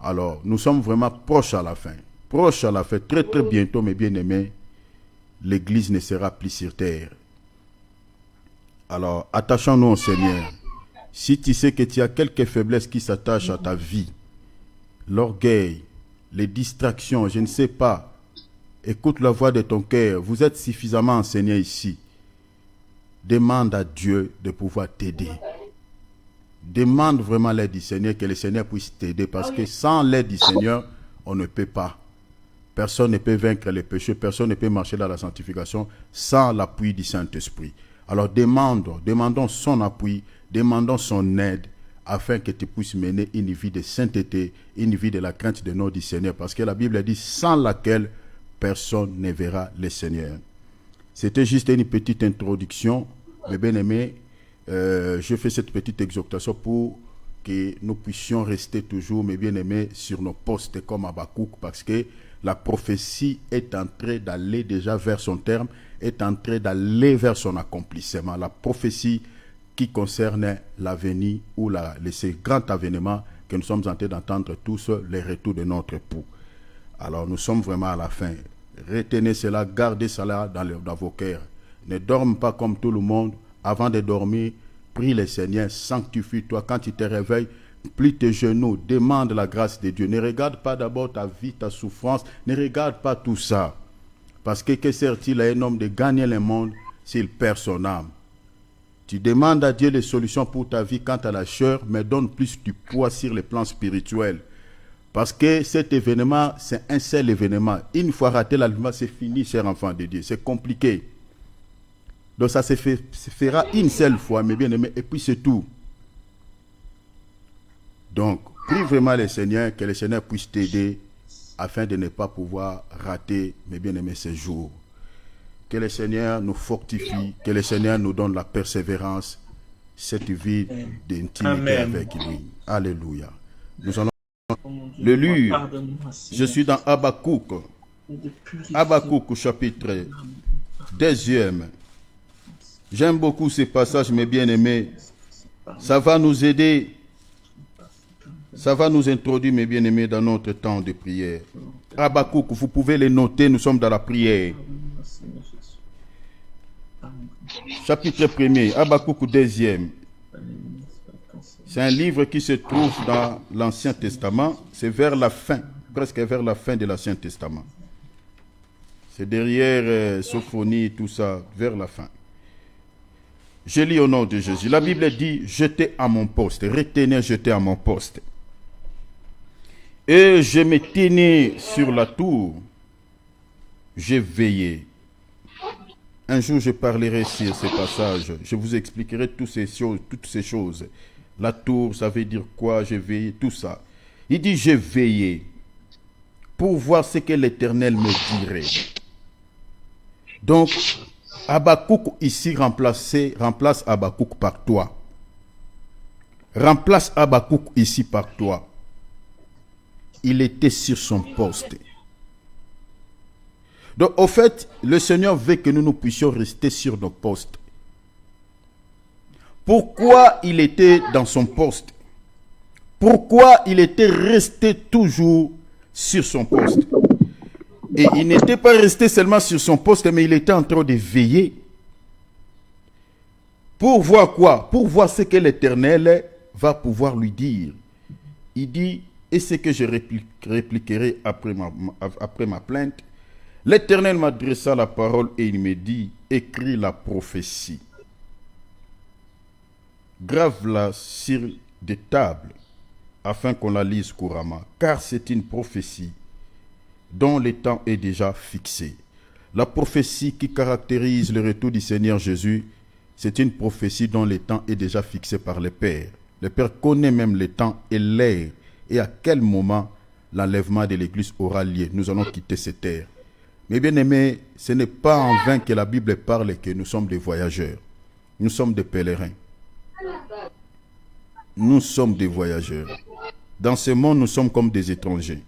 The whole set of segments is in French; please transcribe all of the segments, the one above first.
Alors, nous sommes vraiment proches à la fin. Proches à la fin. Très, très bientôt, mes bien-aimés, l'Église ne sera plus sur terre. Alors, attachons-nous au Seigneur. Si tu sais que tu as quelques faiblesses qui s'attachent à ta vie, l'orgueil, les distractions, je ne sais pas, écoute la voix de ton cœur. Vous êtes suffisamment enseigné ici. Demande à Dieu de pouvoir t'aider. Demande vraiment l'aide du Seigneur, que le Seigneur puisse t'aider, parce que sans l'aide du Seigneur, on ne peut pas. Personne ne peut vaincre les péchés, personne ne peut marcher dans la sanctification sans l'appui du Saint-Esprit. Alors demandons son appui, demandons son aide, afin que tu puisses mener une vie de sainteté, une vie de la crainte de nom du Seigneur, parce que la Bible dit, sans laquelle personne ne verra le Seigneur. C'était juste une petite introduction, mes bien-aimés. Je fais cette petite exhortation pour que nous puissions rester toujours, mes bien-aimés, sur nos postes comme Habakkuk, parce que la prophétie est en train d'aller déjà vers son terme, est en train d'aller vers son accomplissement. La prophétie qui concerne l'avenir ou ce grand avènement que nous sommes en train d'entendre tous, les retours de notre époux. Alors nous sommes vraiment à la fin. Retenez cela, gardez cela dans vos cœurs. Ne dorme pas comme tout le monde. Avant de dormir, prie le Seigneur, sanctifie-toi. Quand tu te réveilles, plie tes genoux, demande la grâce de Dieu. Ne regarde pas d'abord ta vie, ta souffrance. Ne regarde pas tout ça. Parce que sert-il à un homme de gagner le monde s'il perd son âme? Tu demandes à Dieu les solutions pour ta vie quant à la chair, mais donne plus du poids sur le plan spirituel. Parce que cet événement, c'est un seul événement. Une fois raté l'aliment, c'est fini, cher enfant de Dieu. C'est compliqué. Donc ça se fera une seule fois, mes bien-aimés, et puis c'est tout. Donc, prie vraiment le Seigneur, que le Seigneur puisse t'aider afin de ne pas pouvoir rater, mes bien-aimés, ces jours. Que le Seigneur nous fortifie, que le Seigneur nous donne la persévérance, cette vie d'intimité avec lui. Alléluia. Nous allons le lire. Je suis dans Habakkuk. Habakkuk, chapitre 2. J'aime beaucoup ce passage, mes bien-aimés. Ça va nous aider. Ça va nous introduire, mes bien-aimés, dans notre temps de prière. Habakkuk, vous pouvez les noter, nous sommes dans la prière. Chapitre 1er, Habakkuk 2. C'est un livre qui se trouve dans l'Ancien Testament. C'est vers la fin, presque vers la fin de l'Ancien Testament. C'est derrière Sophonie et tout ça, vers la fin. Je lis au nom de Jésus. La Bible dit, j'étais à mon poste. Retenez, j'étais à mon poste. Et je me tenais sur la tour. J'ai veillé. Un jour, je parlerai sur ce passage. Je vous expliquerai toutes ces choses. La tour, ça veut dire quoi? J'ai veillé, tout ça. Il dit, j'ai veillé pour voir ce que l'Éternel me dirait. Donc, Habakkuk ici remplace Habakkuk par toi. Remplace Habakkuk ici par toi. Il était sur son poste. Donc, au fait, le Seigneur veut que nous puissions rester sur nos postes. Pourquoi il était dans son poste? Pourquoi il était resté toujours sur son poste? Et il n'était pas resté seulement sur son poste, mais il était en train de veiller. Pour voir quoi? Pour voir ce que l'Éternel va pouvoir lui dire. Il dit, et ce que je répliquerai après ma plainte, l'Éternel m'adressa la parole et il me dit, écris la prophétie. Grave-la sur des tables, afin qu'on la lise couramment, car c'est une prophétie dont le temps est déjà fixé. La prophétie qui caractérise le retour du Seigneur Jésus, c'est une prophétie dont le temps est déjà fixé par le Père. Le Père connaît même le temps et l'heure et à quel moment l'enlèvement de l'Église aura lieu. Nous allons quitter cette terre. Mais bien aimés, ce n'est pas en vain que la Bible parle que nous sommes des voyageurs. Nous sommes des pèlerins. Nous sommes des voyageurs. Dans ce monde, nous sommes comme des étrangers.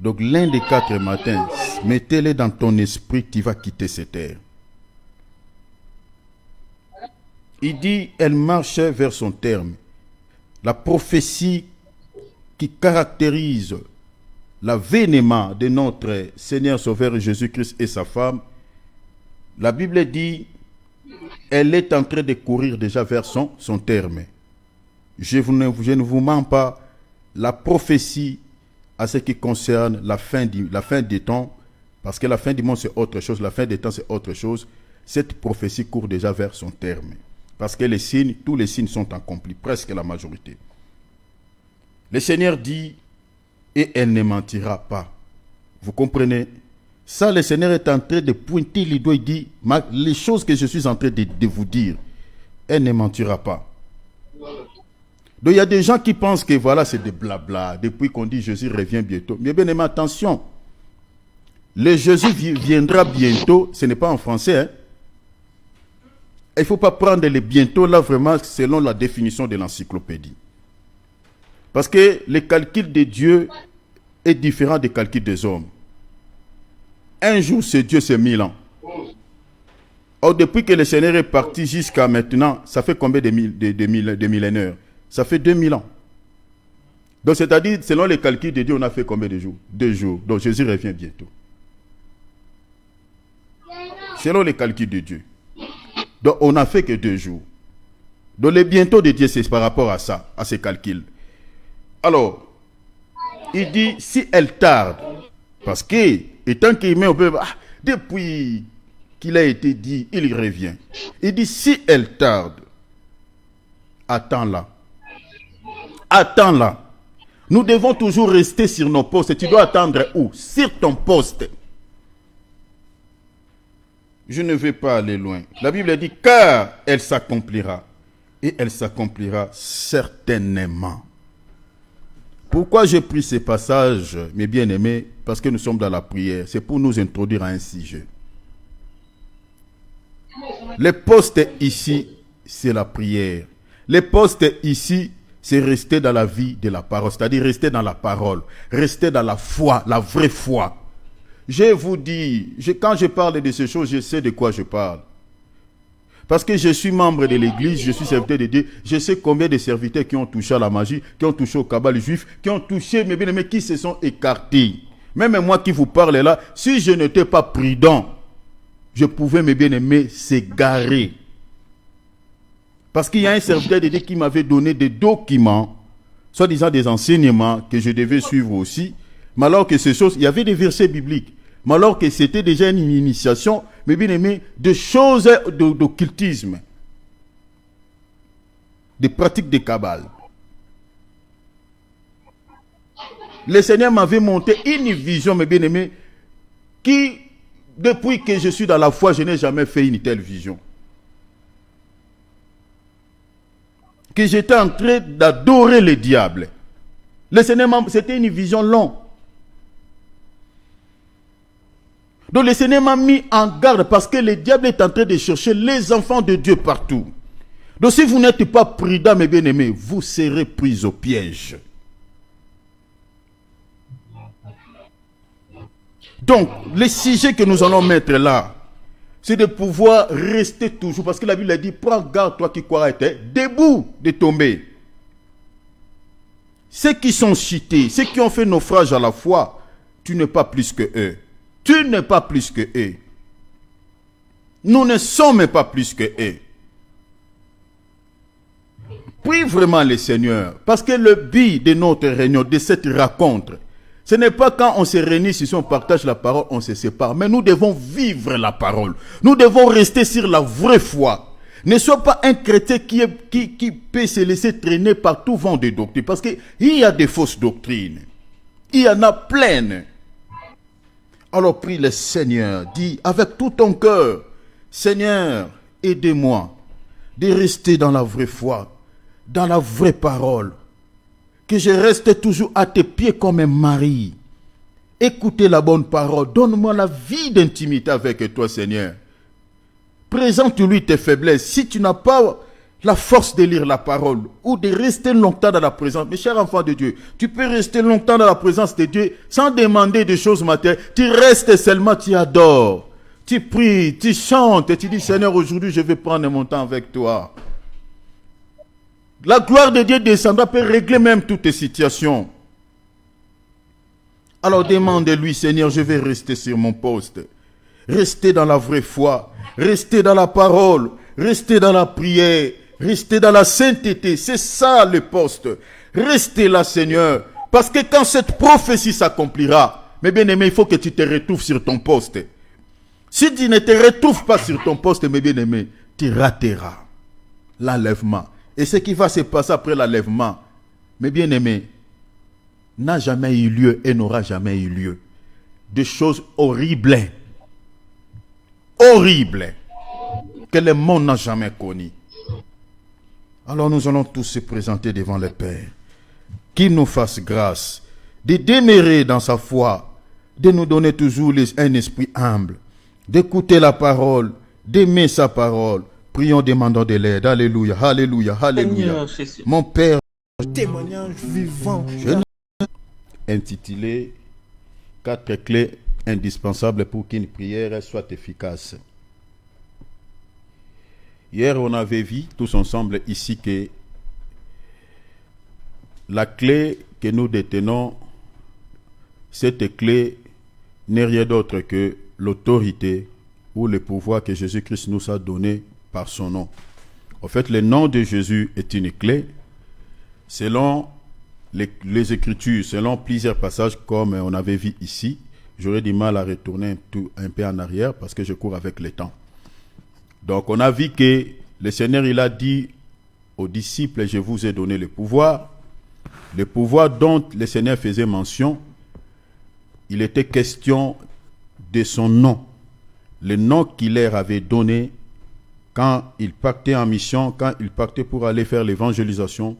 Donc l'un des 4 matins, mettez-le dans ton esprit, tu vas quitter cette terre. Il dit, elle marche vers son terme. La prophétie qui caractérise l'avènement de notre Seigneur Sauveur Jésus-Christ et sa femme, la Bible dit, elle est en train de courir déjà vers son terme. Je ne vous mens pas, la prophétie à ce qui concerne la fin des temps, parce que la fin du monde c'est autre chose, la fin des temps c'est autre chose, cette prophétie court déjà vers son terme. Parce que les signes, tous les signes sont accomplis, presque la majorité. Le Seigneur dit, et elle ne mentira pas. Vous comprenez? Ça, le Seigneur est en train de pointer les doigts, il dit, les choses que je suis en train de vous dire, elle ne mentira pas. Donc il y a des gens qui pensent que voilà, c'est des blabla, depuis qu'on dit Jésus revient bientôt. Mais bien aimé, attention, le Jésus viendra bientôt, ce n'est pas en français, hein. Il ne faut pas prendre les bientôt là vraiment selon la définition de l'encyclopédie. Parce que le calcul de Dieu est différent des calculs des hommes. Un jour, c'est Dieu, c'est 1000 ans. Or, depuis que le Seigneur est parti jusqu'à maintenant, ça fait combien de millénaires? Ça fait 2000 ans. Donc, c'est-à-dire, selon les calculs de Dieu, on a fait combien de jours? 2 jours. Donc, Jésus revient bientôt. Selon les calculs de Dieu. Donc, on n'a fait que 2 jours. Donc, le bientôt de Dieu, c'est par rapport à ça, à ces calculs. Alors, il dit, si elle tarde, parce que, étant qu'il met au peuple, depuis qu'il a été dit, il revient. Il dit, si elle tarde, attends-la. Attends-la. Nous devons toujours rester sur nos postes. Tu dois attendre où? Sur ton poste. Je ne vais pas aller loin. La Bible dit, car elle s'accomplira. Et elle s'accomplira certainement. Pourquoi j'ai pris ces passages, mes bien-aimés? Parce que nous sommes dans la prière. C'est pour nous introduire à un sujet. Le poste ici, c'est la prière. Le poste ici, c'est rester dans la vie de la parole. C'est-à-dire rester dans la parole. Rester dans la foi, la vraie foi. Je vous dis, quand je parle de ces choses, je sais de quoi je parle. Parce que je suis membre de l'église, je suis serviteur de Dieu, je sais combien de serviteurs qui ont touché à la magie, qui ont touché au cabal juif, qui ont touché, mes bien-aimés, qui se sont écartés. Même moi qui vous parle là, si je n'étais pas prudent, je pouvais, mes bien-aimés, s'égarer. Parce qu'il y a un serviteur de Dieu qui m'avait donné des documents, soi-disant des enseignements que je devais suivre aussi, mais alors que ces choses, il y avait des versets bibliques. Mais alors que c'était déjà une initiation, mais bien aimé, de choses d'occultisme, des pratiques de cabale. Le Seigneur m'avait monté une vision, mes bien aimés, qui, depuis que je suis dans la foi, je n'ai jamais fait une telle vision. Que j'étais en train d'adorer le diable. Le Seigneur, c'était une vision longue. Donc le Seigneur m'a mis en garde parce que le diable est en train de chercher les enfants de Dieu partout. Donc si vous n'êtes pas prudent, mes bien-aimés, vous serez pris au piège. Donc, le sujet que nous allons mettre là, c'est de pouvoir rester toujours, parce que la Bible a dit, prends garde toi qui crois être debout de tomber. Ceux qui sont chutés, ceux qui ont fait naufrage à la foi, tu n'es pas plus que eux. Tu n'es pas plus que eux. Nous ne sommes pas plus que eux. Prie vraiment le Seigneur. Parce que le but de notre réunion, de cette rencontre, ce n'est pas quand on se réunit, si on partage la parole, on se sépare. Mais nous devons vivre la parole. Nous devons rester sur la vraie foi. Ne sois pas un chrétien qui peut se laisser traîner par tout vent de doctrine. Parce qu'il y a des fausses doctrines. Il y en a plein. Alors prie le Seigneur, dis avec tout ton cœur, Seigneur, aidez-moi de rester dans la vraie foi, dans la vraie parole, que je reste toujours à tes pieds comme un mari. Écoutez la bonne parole, donne-moi la vie d'intimité avec toi, Seigneur. Présente-lui tes faiblesses. Si tu n'as pas la force de lire la parole ou de rester longtemps dans la présence, mes chers enfants de Dieu, tu peux rester longtemps dans la présence de Dieu sans demander des choses matérielles. Tu restes seulement, tu adores, tu pries, tu chantes et tu dis Seigneur, aujourd'hui je vais prendre mon temps avec toi. La gloire de Dieu descendra peut régler même toutes tes situations. Alors demandez-lui, Seigneur, je vais rester sur mon poste. Rester dans la vraie foi, rester dans la parole, rester dans la prière, rester dans la sainteté. C'est ça le poste. Restez là, Seigneur. Parce que quand cette prophétie s'accomplira, mes bien-aimés, il faut que tu te retrouves sur ton poste. Si tu ne te retrouves pas sur ton poste, mes bien-aimés, tu rateras l'enlèvement. Et ce qui va se passer après l'enlèvement, mes bien-aimés, n'a jamais eu lieu et n'aura jamais eu lieu. Des choses horribles, horribles, que le monde n'a jamais connues. Alors nous allons tous se présenter devant le Père. Qu'il nous fasse grâce de demeurer dans sa foi, de nous donner toujours un esprit humble, d'écouter la parole, d'aimer sa parole. Prions, demandons de l'aide. Alléluia, alléluia, alléluia. Mon Père, témoignage vivant. Intitulé 4 clés indispensables pour qu'une prière soit efficace. Hier, on avait vu tous ensemble ici que la clé que nous détenons, cette clé n'est rien d'autre que l'autorité ou le pouvoir que Jésus-Christ nous a donné par son nom. En fait, le nom de Jésus est une clé. Selon les Écritures, selon plusieurs passages comme on avait vu ici, j'aurais du mal à retourner un peu en arrière parce que je cours avec le temps. Donc on a vu que le Seigneur il a dit aux disciples, je vous ai donné le pouvoir dont le Seigneur faisait mention. Il était question de son nom, le nom qu'il leur avait donné quand il partait en mission, quand il partait pour aller faire l'évangélisation.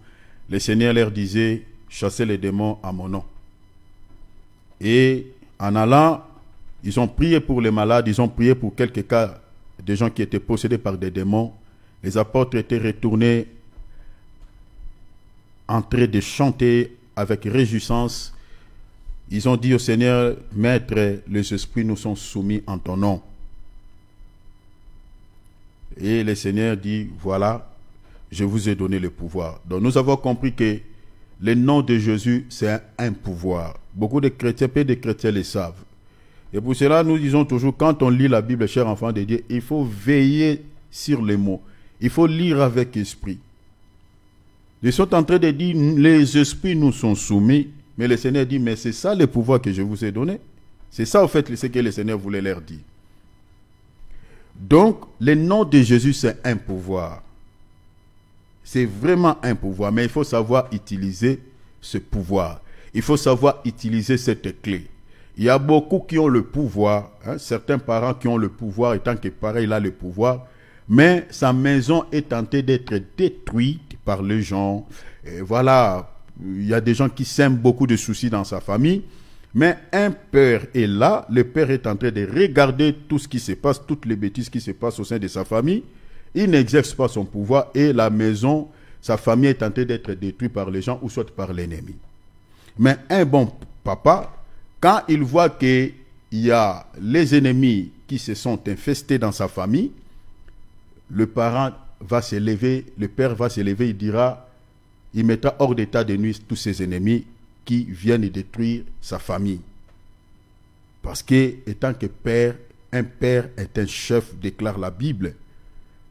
Le Seigneur leur disait, chassez les démons à mon nom. Et en allant, ils ont prié pour les malades, ils ont prié pour quelques cas de gens qui étaient possédés par des démons. Les apôtres étaient retournés en train de chanter avec réjouissance. Ils ont dit au Seigneur, Maître, les esprits nous sont soumis en ton nom. Et le Seigneur dit, voilà, je vous ai donné le pouvoir. Donc nous avons compris que le nom de Jésus, c'est un pouvoir. Beaucoup de chrétiens, peu de chrétiens le savent. Et pour cela, nous disons toujours, quand on lit la Bible, cher enfant de Dieu, il faut veiller sur les mots. Il faut lire avec esprit. Ils sont en train de dire, les esprits nous sont soumis, mais le Seigneur dit, mais c'est ça le pouvoir que je vous ai donné. C'est ça, en fait, ce que le Seigneur voulait leur dire. Donc, le nom de Jésus, c'est un pouvoir. C'est vraiment un pouvoir, mais il faut savoir utiliser ce pouvoir. Il faut savoir utiliser cette clé. Il y a beaucoup qui ont le pouvoir, certains parents qui ont le pouvoir, et tant que parent, il a le pouvoir, mais sa maison est tentée d'être détruite par les gens. Et voilà, il y a des gens qui sèment beaucoup de soucis dans sa famille, mais un père est là, le père est en train de regarder tout ce qui se passe, toutes les bêtises qui se passent au sein de sa famille. Il n'exerce pas son pouvoir et la maison, sa famille est tentée d'être détruite par les gens ou soit par l'ennemi. Mais un bon papa, quand il voit qu'il y a les ennemis qui se sont infestés dans sa famille, le parent va se lever, le père va se lever, il dira, il mettra hors d'état de nuire tous ses ennemis qui viennent détruire sa famille. Parce que, étant que père, un père est un chef, déclare la Bible.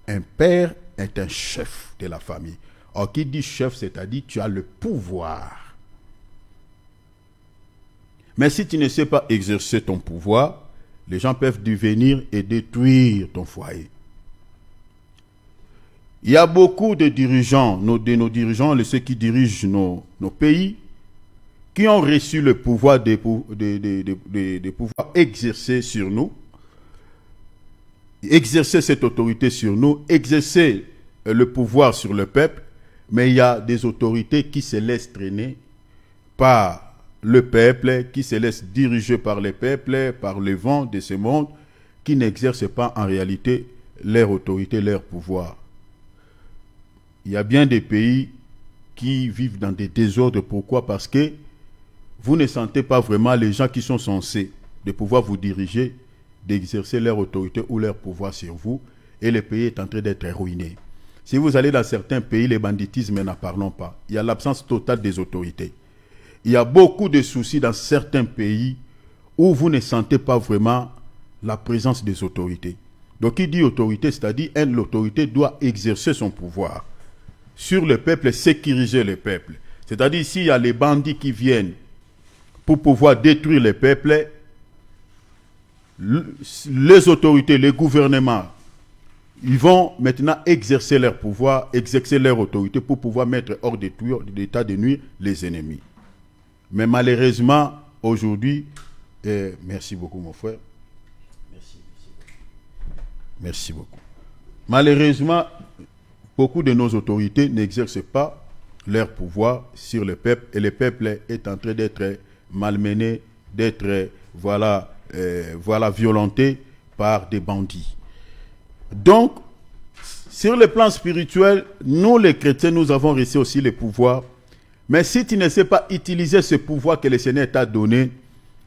Un père est un chef de la famille. Or, qui dit chef, c'est-à-dire tu as le pouvoir. Mais si tu ne sais pas exercer ton pouvoir, les gens peuvent venir et détruire ton foyer. Il y a beaucoup de dirigeants, de nos dirigeants, ceux qui dirigent nos pays, qui ont reçu le pouvoir de pouvoir exercer sur nous, exercer cette autorité sur nous, exercer le pouvoir sur le peuple, mais il y a des autorités qui se laissent traîner par le peuple, qui se laissent diriger par le peuple, par le vent de ce monde, qui n'exercent pas en réalité leur autorité, leur pouvoir. Il y a bien des pays qui vivent dans des désordres. Pourquoi? Parce que vous ne sentez pas vraiment les gens qui sont censés de pouvoir vous diriger, d'exercer leur autorité ou leur pouvoir sur vous, et le pays est en train d'être ruiné. Si vous allez dans certains pays, les banditismes, n'en parlons pas. Il y a l'absence totale des autorités. il y a beaucoup de soucis dans certains pays où vous ne sentez pas vraiment la présence des autorités. Donc, qui dit autorité, c'est-à-dire l'autorité doit exercer son pouvoir sur le peuple, sécuriser le peuple. C'est-à-dire, s'il y a les bandits qui viennent pour pouvoir détruire le peuple, les autorités, les gouvernements, ils vont maintenant exercer leur pouvoir, exercer leur autorité pour pouvoir mettre hors d'état de nuire les ennemis. Mais malheureusement, aujourd'hui, merci beaucoup mon frère. Merci beaucoup. Malheureusement, beaucoup de nos autorités n'exercent pas leur pouvoir sur le peuple et le peuple est en train d'être malmené, d'être violenté par des bandits. Donc, sur le plan spirituel, nous les chrétiens, nous avons reçu aussi le pouvoir. Mais si tu ne sais pas utiliser ce pouvoir que le Seigneur t'a donné,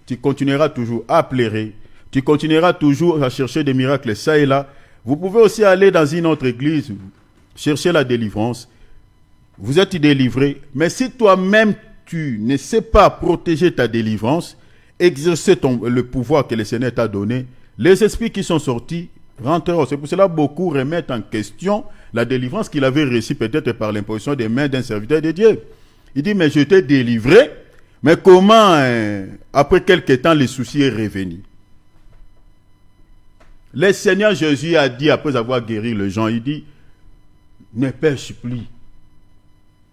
tu continueras toujours à pleurer, tu continueras toujours à chercher des miracles ça et là. Vous pouvez aussi aller dans une autre église, chercher la délivrance. Vous êtes délivré, mais si toi-même tu ne sais pas protéger ta délivrance, exercer le pouvoir que le Seigneur t'a donné, les esprits qui sont sortis rentreront. C'est pour cela que beaucoup remettent en question la délivrance qu'il avait reçue peut-être par l'imposition des mains d'un serviteur de Dieu. Il dit, mais je t'ai délivré, mais comment, après quelque temps, le souci est revenu? Le Seigneur Jésus a dit, après avoir guéri les gens, il dit, ne pêche plus.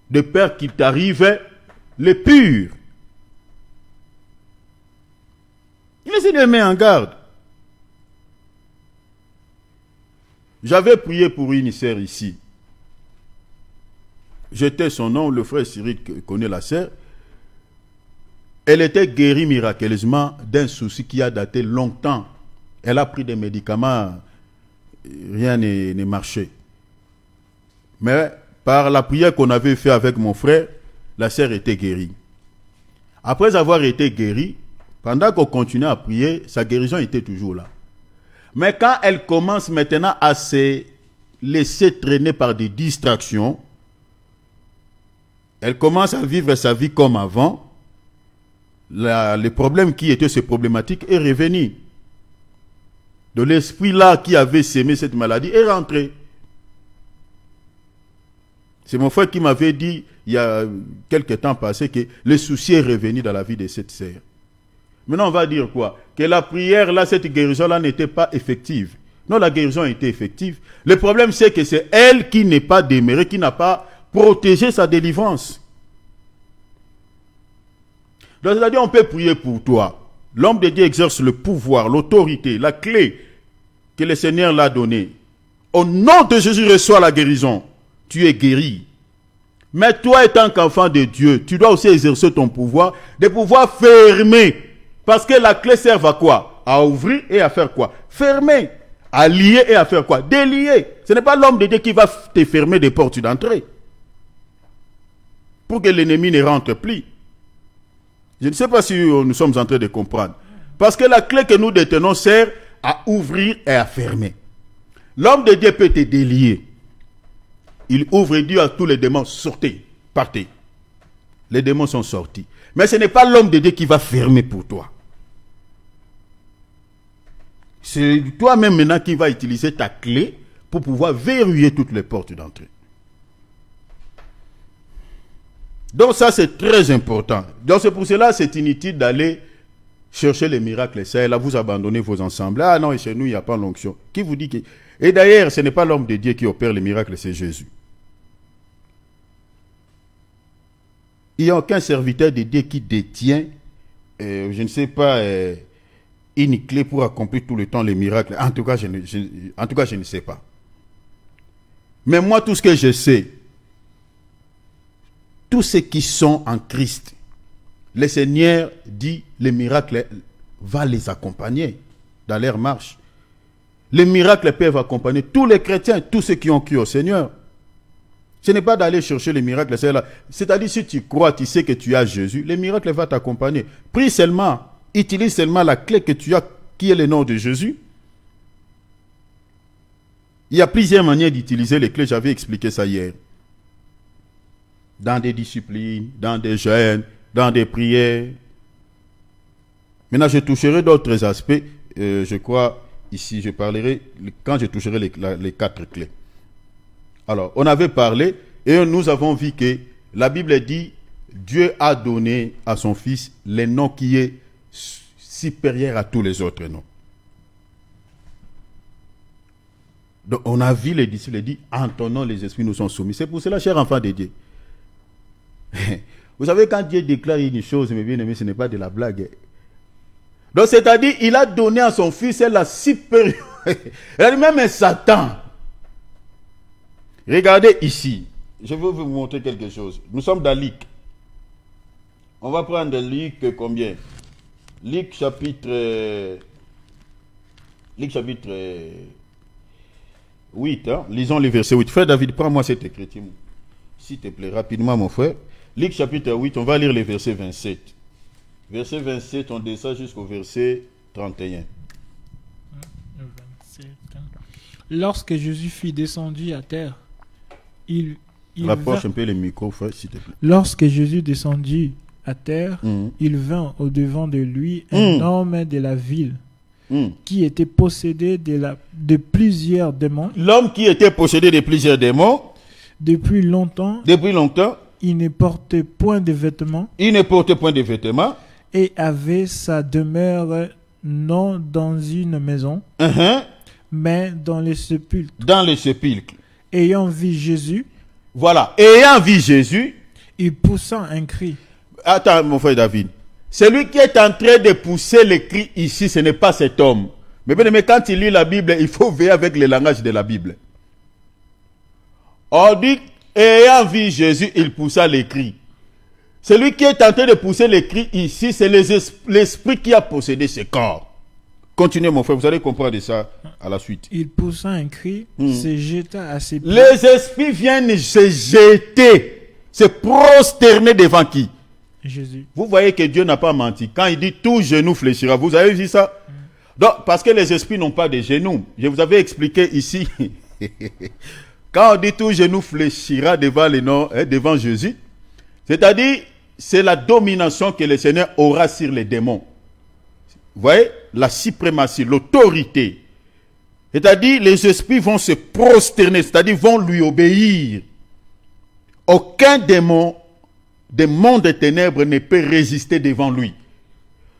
De peur qu'il t'arrive le pur. Il essaie de mettre en garde. J'avais prié pour une sœur ici. J'étais son nom, le frère Cyril connaît la sœur. Elle était guérie miraculeusement d'un souci qui a daté longtemps. Elle a pris des médicaments, rien n'est marché. Mais par la prière qu'on avait faite avec mon frère, la sœur était guérie. Après avoir été guérie, pendant qu'on continuait à prier, sa guérison était toujours là. Mais quand elle commence maintenant à se laisser traîner par des distractions, elle commence à vivre sa vie comme avant, le problème qui était ce problématique est revenu. De l'esprit là qui avait sémé cette maladie est rentré. C'est mon frère qui m'avait dit, il y a quelques temps passé, que le souci est revenu dans la vie de cette sœur. Maintenant, on va dire quoi? Que la prière, là, cette guérison-là n'était pas effective. Non, la guérison était effective. Le problème, c'est que c'est elle qui n'est pas demeurée, qui n'a pas protégé sa délivrance. Donc, c'est-à-dire, on peut prier pour toi. L'homme de Dieu exerce le pouvoir, l'autorité, la clé que le Seigneur l'a donnée. Au nom de Jésus, reçois la guérison. Tu es guéri. Mais toi, étant qu'enfant de Dieu, tu dois aussi exercer ton pouvoir, de pouvoir fermer. Parce que la clé sert à quoi? À ouvrir et à faire quoi? Fermer. À lier et à faire quoi? Délier. Ce n'est pas l'homme de Dieu qui va te fermer des portes d'entrée. Pour que l'ennemi ne rentre plus. Je ne sais pas si nous sommes en train de comprendre. Parce que la clé que nous détenons sert à ouvrir et à fermer. L'homme de Dieu peut te délier. Il ouvre et dit à tous les démons, sortez, partez. Les démons sont sortis. Mais ce n'est pas l'homme de Dieu qui va fermer pour toi. C'est toi-même maintenant qui vas utiliser ta clé pour pouvoir verrouiller toutes les portes d'entrée. Donc ça c'est très important. Donc c'est pour cela c'est inutile d'aller chercher les miracles. Ça et là vous abandonnez vos ensembles. Ah non, et chez nous il n'y a pas l'onction. Qui vous dit que... Et d'ailleurs ce n'est pas l'homme de Dieu qui opère les miracles, c'est Jésus. Il n'y a aucun serviteur de Dieu qui détient, je ne sais pas, une clé pour accomplir tout le temps les miracles. En tout cas, je ne sais pas. Mais moi, tout ce que je sais, tous ceux qui sont en Christ, le Seigneur dit, les miracles vont les accompagner dans leur marche. Les miracles peuvent accompagner tous les chrétiens, tous ceux qui ont cru au Seigneur. Ce n'est pas d'aller chercher les miracles. C'est-à-dire, si tu crois, tu sais que tu as Jésus, les miracles vont t'accompagner. Prie seulement, utilise seulement la clé que tu as, qui est le nom de Jésus. Il y a plusieurs manières d'utiliser les clés, j'avais expliqué ça hier. Dans des disciplines, dans des jeûnes, dans des prières. Maintenant, je toucherai d'autres aspects. Je crois, ici, je parlerai quand je toucherai les 4 clés. Alors, on avait parlé et nous avons vu que la Bible dit Dieu a donné à son Fils les noms qui est supérieur à tous les autres noms. Donc, on a vu les disciples dire en ton nom les esprits nous sont soumis. C'est pour cela, chers enfants de Dieu. Vous savez, quand Dieu déclare une chose, mes bien-aimés, ce n'est pas de la blague. Donc, c'est-à-dire, il a donné à son Fils la supérieure. Même Satan. Regardez ici. Je vais vous montrer quelque chose. Nous sommes dans Luc. On va prendre Luc combien? Luc chapitre 8. Hein? Lisons le verset 8. Frère David, prends-moi cette écriture. S'il te plaît, rapidement, mon frère. Luc chapitre 8, on va lire le verset 27. Verset 27, on descend jusqu'au verset 31. 27. Lorsque Jésus fut descendu à terre, il rapproche un peu le micro, frère, s'il te plaît. Lorsque Jésus descendit à terre, il vint au-devant de lui un homme de la ville qui était possédé de plusieurs démons. L'homme qui était possédé de plusieurs démons. Depuis longtemps. Il ne portait point de vêtements. Et avait sa demeure non dans une maison, mais dans les sépulcres. Ayant vu Jésus. Voilà. Ayant vu Jésus. Il poussa un cri. Attends, mon frère David. Celui qui est en train de pousser le cri ici, ce n'est pas cet homme. Mais quand il lit la Bible, il faut veiller avec le langage de la Bible. On dit, ayant vu Jésus, il poussa le cri. Celui qui est en train de pousser le cri ici, c'est l'esprit qui a possédé ce corps. Continuez, mon frère, vous allez comprendre ça à la suite. Il poussa un cri, se jeta à ses pieds. Les esprits viennent se jeter, se prosterner devant qui? Jésus. Vous voyez que Dieu n'a pas menti. Quand il dit tout genou fléchira, vous avez vu ça? Donc, parce que les esprits n'ont pas de genoux. Je vous avais expliqué ici. Quand on dit tout genou fléchira devant les noms, devant Jésus, c'est-à-dire, c'est la domination que le Seigneur aura sur les démons. Vous voyez? La suprématie, l'autorité. C'est-à-dire, les esprits vont se prosterner, c'est-à-dire vont lui obéir. Aucun démon des mondes des ténèbres ne peut résister devant lui.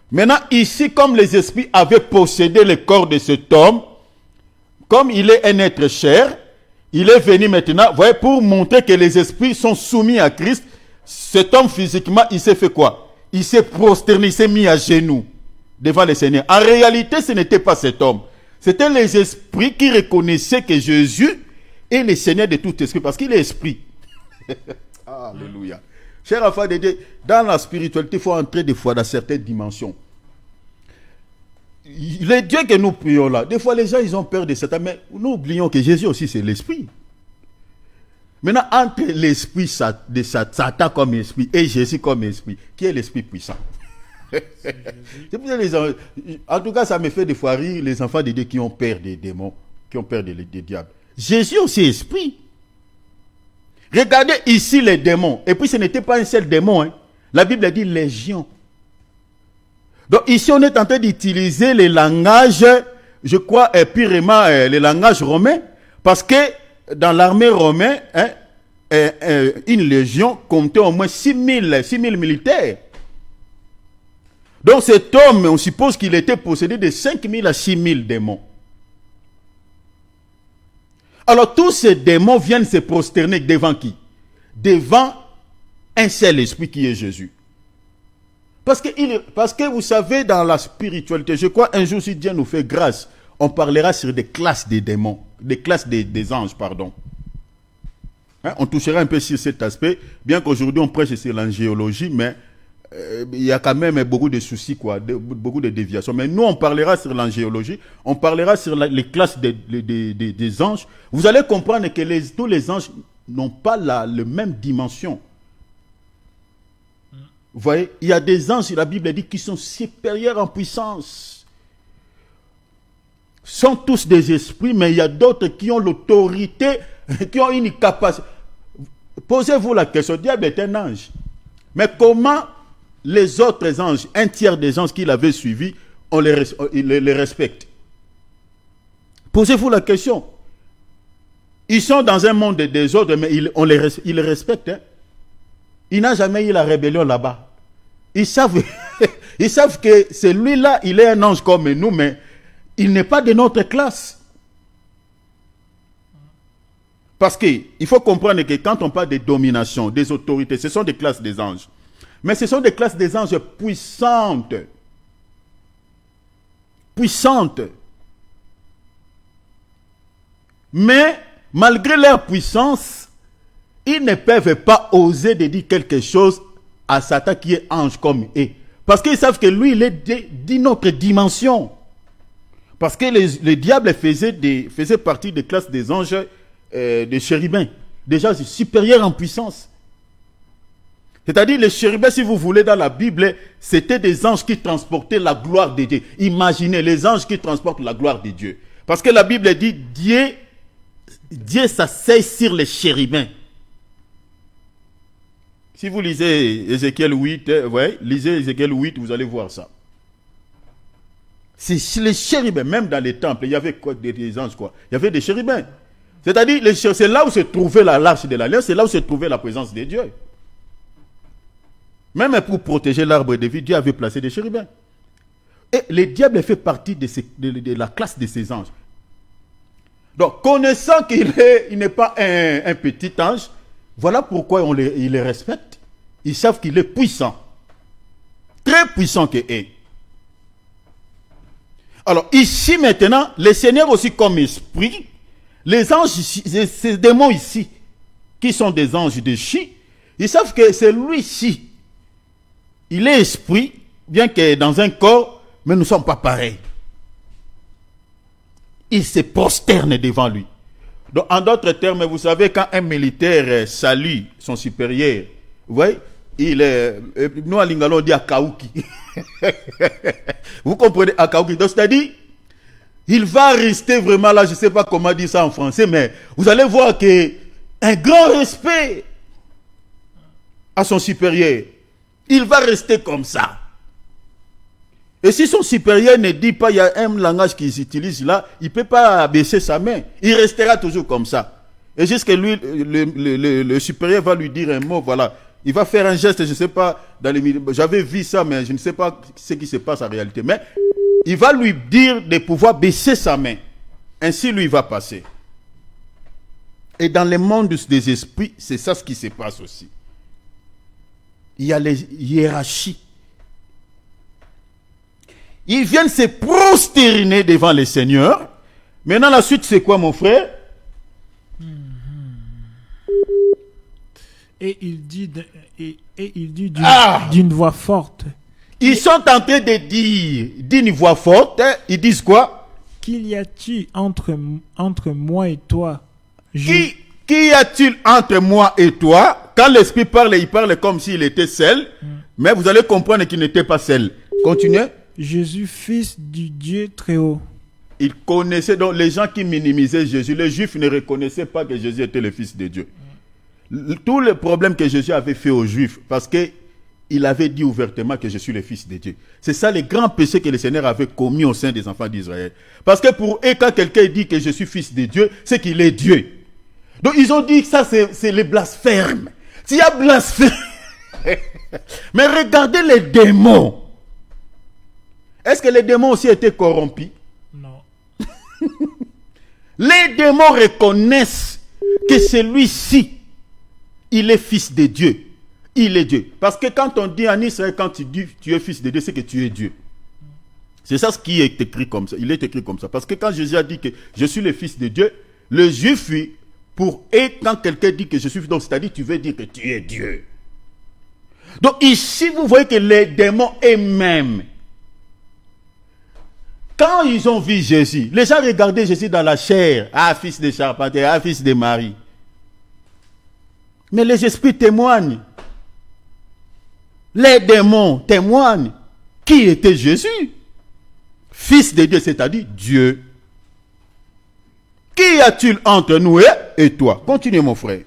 Maintenant, ici, comme les esprits avaient possédé le corps de cet homme, comme il est un être cher, il est venu maintenant, voyez, pour montrer que les esprits sont soumis à Christ. Cet homme physiquement, il s'est fait quoi? Il s'est prosterné, il s'est mis à genoux devant le Seigneur. En réalité, ce n'était pas cet homme. C'était les esprits qui reconnaissaient que Jésus est le Seigneur de tout esprit, parce qu'il est esprit. Alléluia. Cher enfant de Dieu, dans la spiritualité, il faut entrer des fois dans certaines dimensions. Les dieux que nous prions là, des fois les gens ils ont peur de Satan, mais nous oublions que Jésus aussi c'est l'esprit. Maintenant, entre l'esprit de Satan comme esprit et Jésus comme esprit, qui est l'esprit puissant? C'est pour ça les gens, en tout cas, ça me fait des fois rire les enfants de Dieu qui ont peur des démons, qui ont peur des diables. Jésus aussi est esprit. Regardez ici les démons. Et puis ce n'était pas un seul démon. Hein. La Bible dit légion. Donc ici on est en train d'utiliser les langages, je crois, purement les langages romains. Parce que dans l'armée romaine, une légion comptait au moins 6000 militaires. Donc cet homme, on suppose qu'il était possédé de 5000 à 6000 démons. Alors tous ces démons viennent se prosterner devant qui? Devant un seul esprit qui est Jésus. Parce que vous savez, dans la spiritualité, je crois un jour si Dieu nous fait grâce, on parlera sur des classes des démons, des classes des anges, pardon. Hein, on touchera un peu sur cet aspect, bien qu'aujourd'hui on prêche sur l'angéologie, mais il y a quand même beaucoup de soucis, beaucoup de déviations. Mais nous, on parlera sur l'angéologie, on parlera sur les classes des anges. Vous allez comprendre que tous les anges n'ont pas la même dimension. Vous voyez, il y a des anges, la Bible dit, qui sont supérieurs en puissance. Ils sont tous des esprits, mais il y a d'autres qui ont l'autorité, qui ont une capacité. Posez-vous la question, le diable est un ange. Mais comment les autres anges, un tiers des anges qu'il avait suivis, il les respecte. Posez-vous la question. Ils sont dans un monde de désordre, mais il les respecte. Hein. Il n'a jamais eu la rébellion là-bas. Ils savent, ils savent que celui-là, il est un ange comme nous, mais il n'est pas de notre classe. Parce qu'il faut comprendre que quand on parle de domination, des autorités, ce sont des classes des anges. Mais ce sont des classes des anges puissantes. Puissantes. Mais, malgré leur puissance, ils ne peuvent pas oser de dire quelque chose à Satan qui est ange comme eux. Parce qu'ils savent que lui, il est d'une autre dimension. Parce que le diable faisait partie des classes des anges des chérubins. Des gens supérieurs en puissance. C'est-à-dire, les chérubins, si vous voulez, dans la Bible, c'était des anges qui transportaient la gloire de Dieu. Imaginez les anges qui transportent la gloire de Dieu. Parce que la Bible dit, Dieu s'assied sur les chérubins. Si vous lisez Ézéchiel 8, lisez Ézéchiel 8, vous allez voir ça. C'est les chérubins, même dans les temples, il y avait quoi, des anges, quoi. Il y avait des chérubins. C'est-à-dire, c'est là où se trouvait l'arche de l'alliance, c'est là où se trouvait la présence de Dieu. Même pour protéger l'arbre de vie, Dieu avait placé des chérubins. Et le diable fait partie de la classe de ces anges. Donc, connaissant qu'il n'est pas un petit ange, voilà pourquoi il les respecte. Ils savent qu'il est puissant. Très puissant qu'il est. Alors, ici maintenant, le Seigneur aussi comme esprit, les anges, ces démons ici, qui sont des anges de chi, ils savent que c'est lui-ci. Il est esprit, bien que dans un corps, mais nous ne sommes pas pareils. Ils se prosternent devant lui. Donc, en d'autres termes, vous savez, quand un militaire salue son supérieur, vous voyez, nous à Lingala, on dit Akaouki. Vous comprenez, Akaouki. Donc, c'est-à-dire, il va rester vraiment là, je ne sais pas comment dire ça en français, mais vous allez voir que un grand respect à son supérieur. Il va rester comme ça. Et si son supérieur ne dit pas, il y a un langage qui s'utilise là, il ne peut pas baisser sa main. Il restera toujours comme ça. Et jusqu'à lui, le supérieur va lui dire un mot, voilà. Il va faire un geste, je ne sais pas, j'avais vu ça, mais je ne sais pas ce qui se passe en réalité. Mais il va lui dire de pouvoir baisser sa main. Ainsi, lui, il va passer. Et dans le monde des esprits, c'est ça ce qui se passe aussi. Il y a les hiérarchies. Ils viennent se prosterner devant le Seigneur. Maintenant, la suite, c'est quoi, mon frère? Et il dit d'une voix forte. Ils sont en train de dire d'une voix forte. Ils disent quoi? Qu'il y a-t-il entre moi et toi? Qu'y a-t-il entre moi et toi? Quand l'Esprit parle, il parle comme s'il était seul. Mais vous allez comprendre qu'il n'était pas seul. Continuez. Jésus, fils du Dieu très haut. Ils connaissaient donc les gens qui minimisaient Jésus. Les Juifs ne reconnaissaient pas que Jésus était le Fils de Dieu. Tout le problème que Jésus avait fait aux Juifs, parce qu'il avait dit ouvertement que je suis le Fils de Dieu. C'est ça le grand péché que le Seigneur avait commis au sein des enfants d'Israël. Parce que pour eux, quand quelqu'un dit que je suis Fils de Dieu, c'est qu'il est Dieu. Donc ils ont dit que ça c'est le blasphème. S'il y a blasphème. Mais regardez les démons. Est-ce que les démons aussi étaient corrompus? Non. Les démons reconnaissent que celui-ci, il est fils de Dieu. Il est Dieu. Parce que quand on dit en Israël, quand tu dis tu es fils de Dieu, c'est que tu es Dieu. C'est ça ce qui est écrit comme ça. Il est écrit comme ça. Parce que quand Jésus a dit que je suis le fils de Dieu, le juif, pour eux, quand quelqu'un dit que je suis fils, donc c'est-à-dire tu veux dire que tu es Dieu. Donc ici, vous voyez que les démons eux-mêmes, quand ils ont vu Jésus, les gens regardaient Jésus dans la chair. Ah, fils de charpentier, ah, fils de Marie. Mais les esprits témoignent. Les démons témoignent. Qui était Jésus? Fils de Dieu, c'est-à-dire Dieu. Qu'y a-t-il entre nous et toi? Continue, mon frère.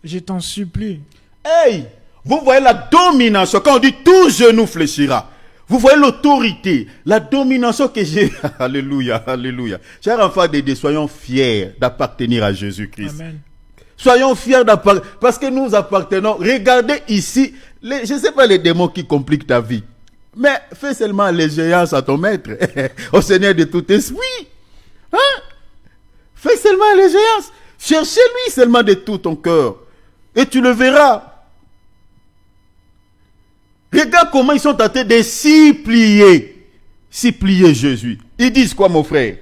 Je t'en supplie. Hey! Vous voyez la domination. Quand on dit tout genou fléchira. Vous voyez l'autorité, la domination que j'ai. Alléluia, alléluia. Chers enfants de Dieu, soyons fiers d'appartenir à Jésus-Christ. Amen. Soyons fiers d'appartenir. Parce que nous appartenons. Regardez ici. Je ne sais pas les démons qui compliquent ta vie. Mais fais seulement allégeance à ton maître. Au Seigneur de tout esprit. Hein? Fais seulement allégeance. Cherchez-lui seulement de tout ton cœur. Et tu le verras. Regarde comment ils sont tentés de supplier. Supplier Jésus. Ils disent quoi, mon frère?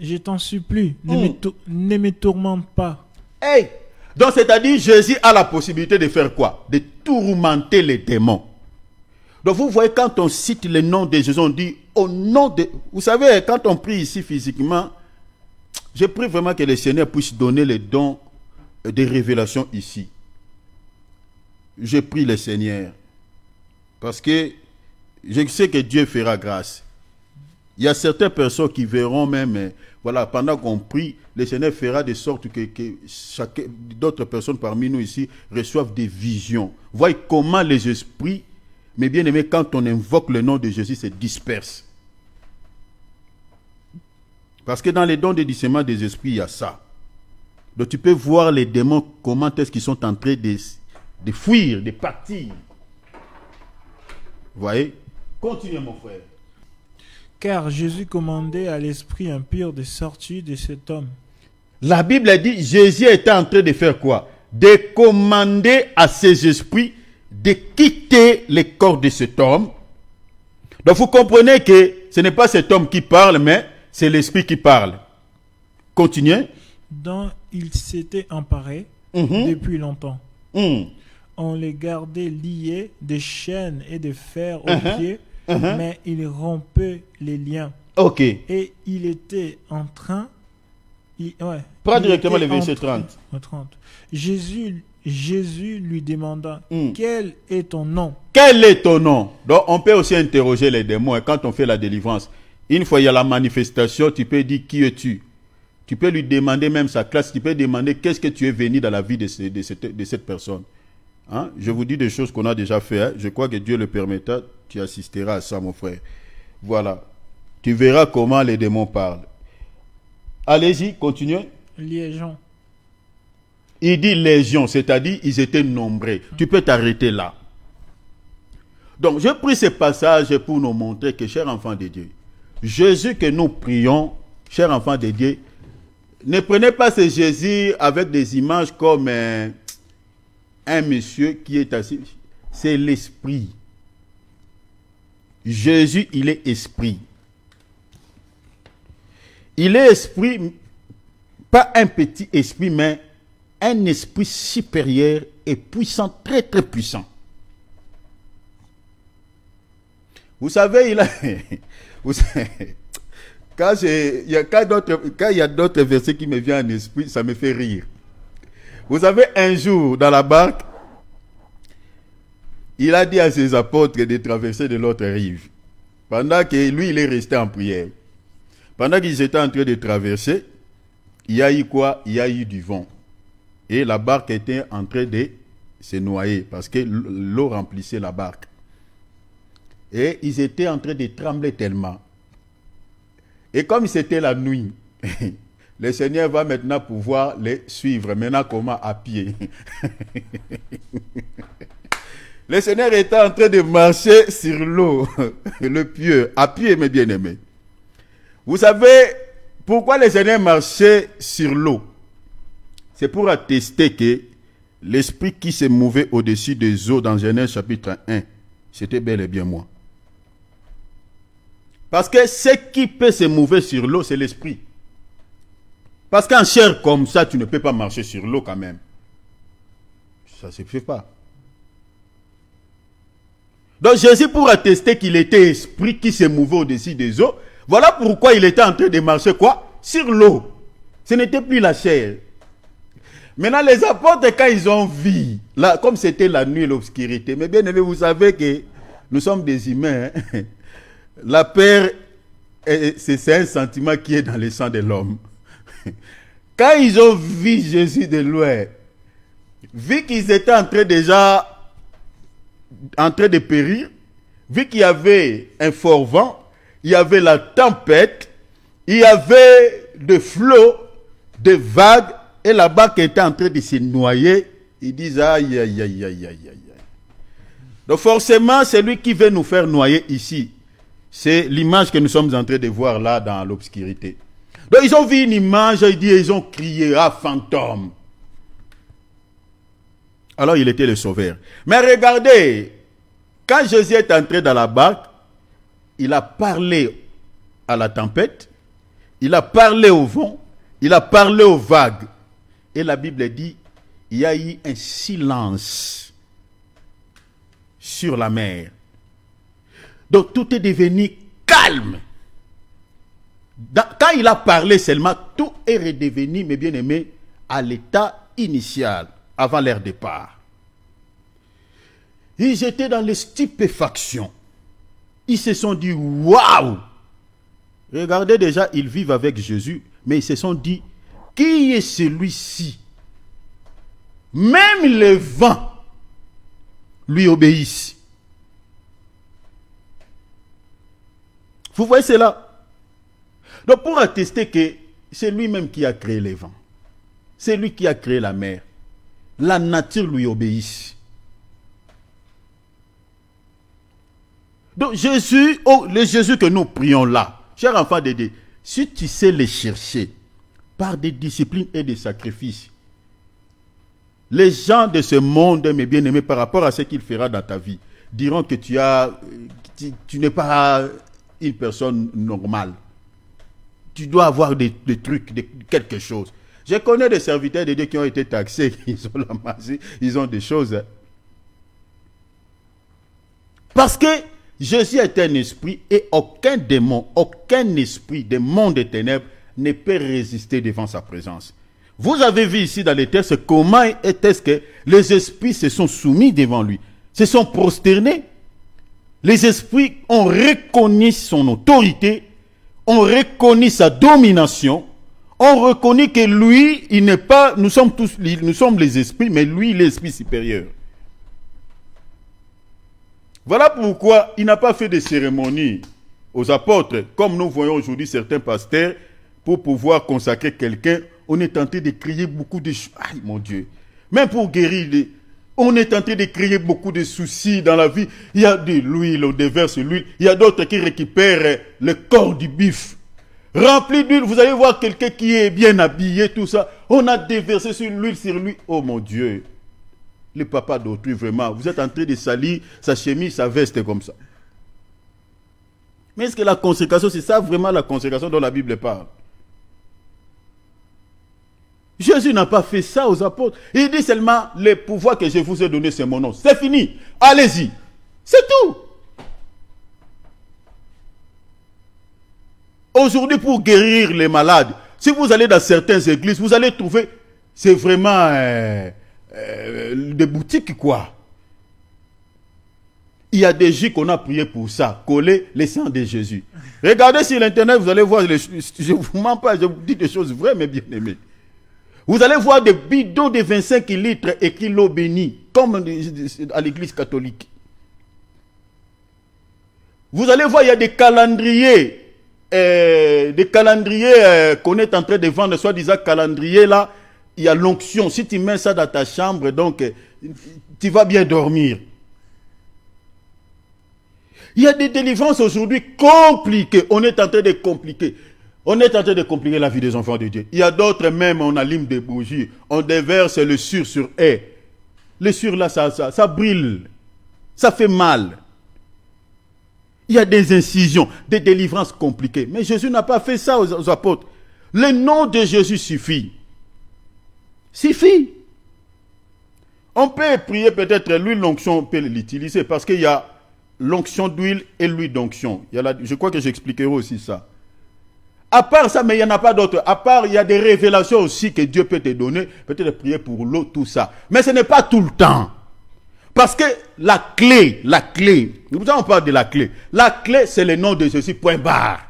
Je t'en supplie, ne me tourmente pas. Hey! Donc, c'est-à-dire, Jésus a la possibilité de faire quoi? De tourmenter les démons. Donc, vous voyez, quand on cite le nom de Jésus, on dit au nom de... Vous savez, quand on prie ici physiquement, je prie vraiment que le Seigneur puisse donner les dons de révélation ici. Je prie le Seigneur. Parce que je sais que Dieu fera grâce. Il y a certaines personnes qui verront même, voilà, pendant qu'on prie, le Seigneur fera de sorte que d'autres personnes parmi nous ici reçoivent des visions. Voyez comment les esprits, mes bien-aimés, quand on invoque le nom de Jésus, se dispersent. Parce que dans les dons de discernement des esprits, il y a ça. Donc tu peux voir les démons, comment est-ce qu'ils sont en train de fuir, de partir. Vous voyez? Continuez, mon frère. Car Jésus commandait à l'esprit impur de sortir de cet homme. La Bible dit, Jésus était en train de faire quoi? De commander à ses esprits de quitter le corps de cet homme. Donc vous comprenez que ce n'est pas cet homme qui parle, mais c'est l'esprit qui parle. Continuez. Dont il s'était emparé depuis longtemps. On les gardait liés de chaînes et de fer aux pieds, mais il rompait les liens. Ok. Et il était en train... Prends directement le verset 30. 30. Jésus lui demanda, quel est ton nom? Quel est ton nom? Donc on peut aussi interroger les démons quand on fait la délivrance. Une fois il y a la manifestation, tu peux dire qui es-tu? Tu peux lui demander même sa classe, tu peux demander qu'est-ce que tu es venu dans la vie de cette personne. Hein? Je vous dis des choses qu'on a déjà fait. Hein? Je crois que Dieu le permettra, tu assisteras à ça, mon frère. Voilà. Tu verras comment les démons parlent. Allez-y, continuez. Légion. Il dit légion, c'est-à-dire ils étaient nombreux. Tu peux t'arrêter là. Donc, j'ai pris ce passage pour nous montrer que, chers enfants de Dieu, Jésus que nous prions, chers enfants de Dieu, ne prenez pas ce Jésus avec des images comme un monsieur qui est assis. C'est l'esprit. Jésus, il est esprit. Il est esprit, pas un petit esprit, mais un esprit supérieur et puissant, très très puissant. Vous savez, il a... Quand il y a d'autres versets qui me viennent en esprit, ça me fait rire. Vous savez, un jour, dans la barque, il a dit à ses apôtres de traverser de l'autre rive. Pendant que lui, il est resté en prière. Pendant qu'ils étaient en train de traverser, il y a eu quoi? Il y a eu du vent. Et la barque était en train de se noyer parce que l'eau remplissait la barque. Et ils étaient en train de trembler tellement. Et comme c'était la nuit, le Seigneur va maintenant pouvoir les suivre. Maintenant, comment? À pied. Le Seigneur était en train de marcher sur l'eau, le pied, à pied, mes bien-aimés. Vous savez pourquoi le Seigneur marchait sur l'eau? C'est pour attester que l'esprit qui se mouvait au-dessus des eaux dans Genèse chapitre 1, c'était bel et bien moi. Parce que ce qui peut se mouver sur l'eau, c'est l'esprit. Parce qu'en chair comme ça, tu ne peux pas marcher sur l'eau quand même. Ça ne se fait pas. Donc Jésus, pour attester qu'il était esprit qui se mouvait au-dessus des eaux, voilà pourquoi il était en train de marcher quoi? Sur l'eau. Ce n'était plus la chair. Maintenant, les apôtres, quand ils ont vu, là, comme c'était la nuit et l'obscurité, mais bien aimé, vous savez que nous sommes des humains. Hein? La peur, c'est un sentiment qui est dans le sang de l'homme. Quand ils ont vu Jésus de loin, vu qu'ils étaient déjà en train de périr, vu qu'il y avait un fort vent, il y avait la tempête, il y avait des flots, des vagues, et la barque était en train de se noyer, ils disent aïe, aïe, aïe, aïe, aïe, aïe. Donc forcément, c'est lui qui veut nous faire noyer ici. C'est l'image que nous sommes en train de voir là dans l'obscurité. Donc ils ont vu une image, ils ont crié, ah, fantôme. Alors il était le sauveur. Mais regardez, quand Jésus est entré dans la barque, il a parlé à la tempête, il a parlé au vent, il a parlé aux vagues. Et la Bible dit, il y a eu un silence sur la mer. Donc tout est devenu calme. Quand il a parlé seulement, tout est redevenu, mes bien-aimés, à l'état initial, avant leur départ. Ils étaient dans les stupéfactions. Ils se sont dit, waouh! Regardez déjà, ils vivent avec Jésus, mais ils se sont dit, qui est celui-ci? Même les vents lui obéissent. Vous voyez cela? Donc pour attester que c'est lui-même qui a créé les vents, c'est lui qui a créé la mer, la nature lui obéit. Donc Jésus, le Jésus que nous prions là, cher enfant de Dieu, si tu sais les chercher par des disciplines et des sacrifices, les gens de ce monde, mes bien-aimés, par rapport à ce qu'il fera dans ta vie, diront que tu n'es pas une personne normale. Tu dois avoir des trucs, quelque chose. Je connais des serviteurs de Dieu qui ont été taxés, ils ont la magie, ils ont des choses. Parce que Jésus est un esprit et aucun démon, aucun esprit des mondes des ténèbres ne peut résister devant sa présence. Vous avez vu ici dans les textes comment est-ce que les esprits se sont soumis devant lui, se sont prosternés. Les esprits ont reconnu son autorité, ont reconnu sa domination, ont reconnu que lui, il n'est pas, nous sommes les esprits, mais lui, il est l'esprit supérieur. Voilà pourquoi il n'a pas fait de cérémonie aux apôtres, comme nous voyons aujourd'hui certains pasteurs, pour pouvoir consacrer quelqu'un. On est tenté de crier beaucoup de choses. Aïe mon Dieu. Même pour guérir, on est tenté de créer beaucoup de soucis dans la vie. Il y a de l'huile, on déverse l'huile. Il y a d'autres qui récupèrent le corps du bif. Rempli d'huile, vous allez voir quelqu'un qui est bien habillé, tout ça. On a déversé sur l'huile sur lui. Oh mon Dieu. Le papa d'autrui, vraiment. Vous êtes en train de salir sa chemise, sa veste comme ça. Mais est-ce que la consécration, c'est ça vraiment la consécration dont la Bible parle? Jésus n'a pas fait ça aux apôtres. Il dit seulement, le pouvoir que je vous ai donné, c'est mon nom. C'est fini. Allez-y. C'est tout. Aujourd'hui, pour guérir les malades, si vous allez dans certaines églises, vous allez trouver, c'est vraiment des boutiques, quoi. Il y a des jours qu'on a prié pour ça, coller les sangs de Jésus. Regardez sur l'internet, vous allez voir, je ne vous mens pas, je vous dis des choses vraies, mais bien aimées. Vous allez voir des bidons de 25 litres écrits l'eau bénie, comme à l'église catholique. Vous allez voir, il y a des calendriers qu'on est en train de vendre, soi-disant calendrier là, il y a l'onction. Si tu mets ça dans ta chambre, donc tu vas bien dormir. Il y a des délivrances aujourd'hui compliquées. On est en train de compliquer. On est en train de compliquer la vie des enfants de Dieu. Il y a d'autres même, on allume des bougies, on déverse le sur eux. Le sur là, ça brille. Ça fait mal. Il y a des incisions, des délivrances compliquées. Mais Jésus n'a pas fait ça aux apôtres. Le nom de Jésus suffit. Suffit. On peut prier peut-être l'huile d'onction, on peut l'utiliser parce qu'il y a l'onction d'huile et l'huile d'onction. Je crois que j'expliquerai aussi ça. À part ça, mais il n'y en a pas d'autres. À part, il y a des révélations aussi que Dieu peut te donner. Peut-être prier pour l'eau, tout ça. Mais ce n'est pas tout le temps. Parce que la clé, nous on parle de la clé. La clé, c'est le nom de Jésus, point barre.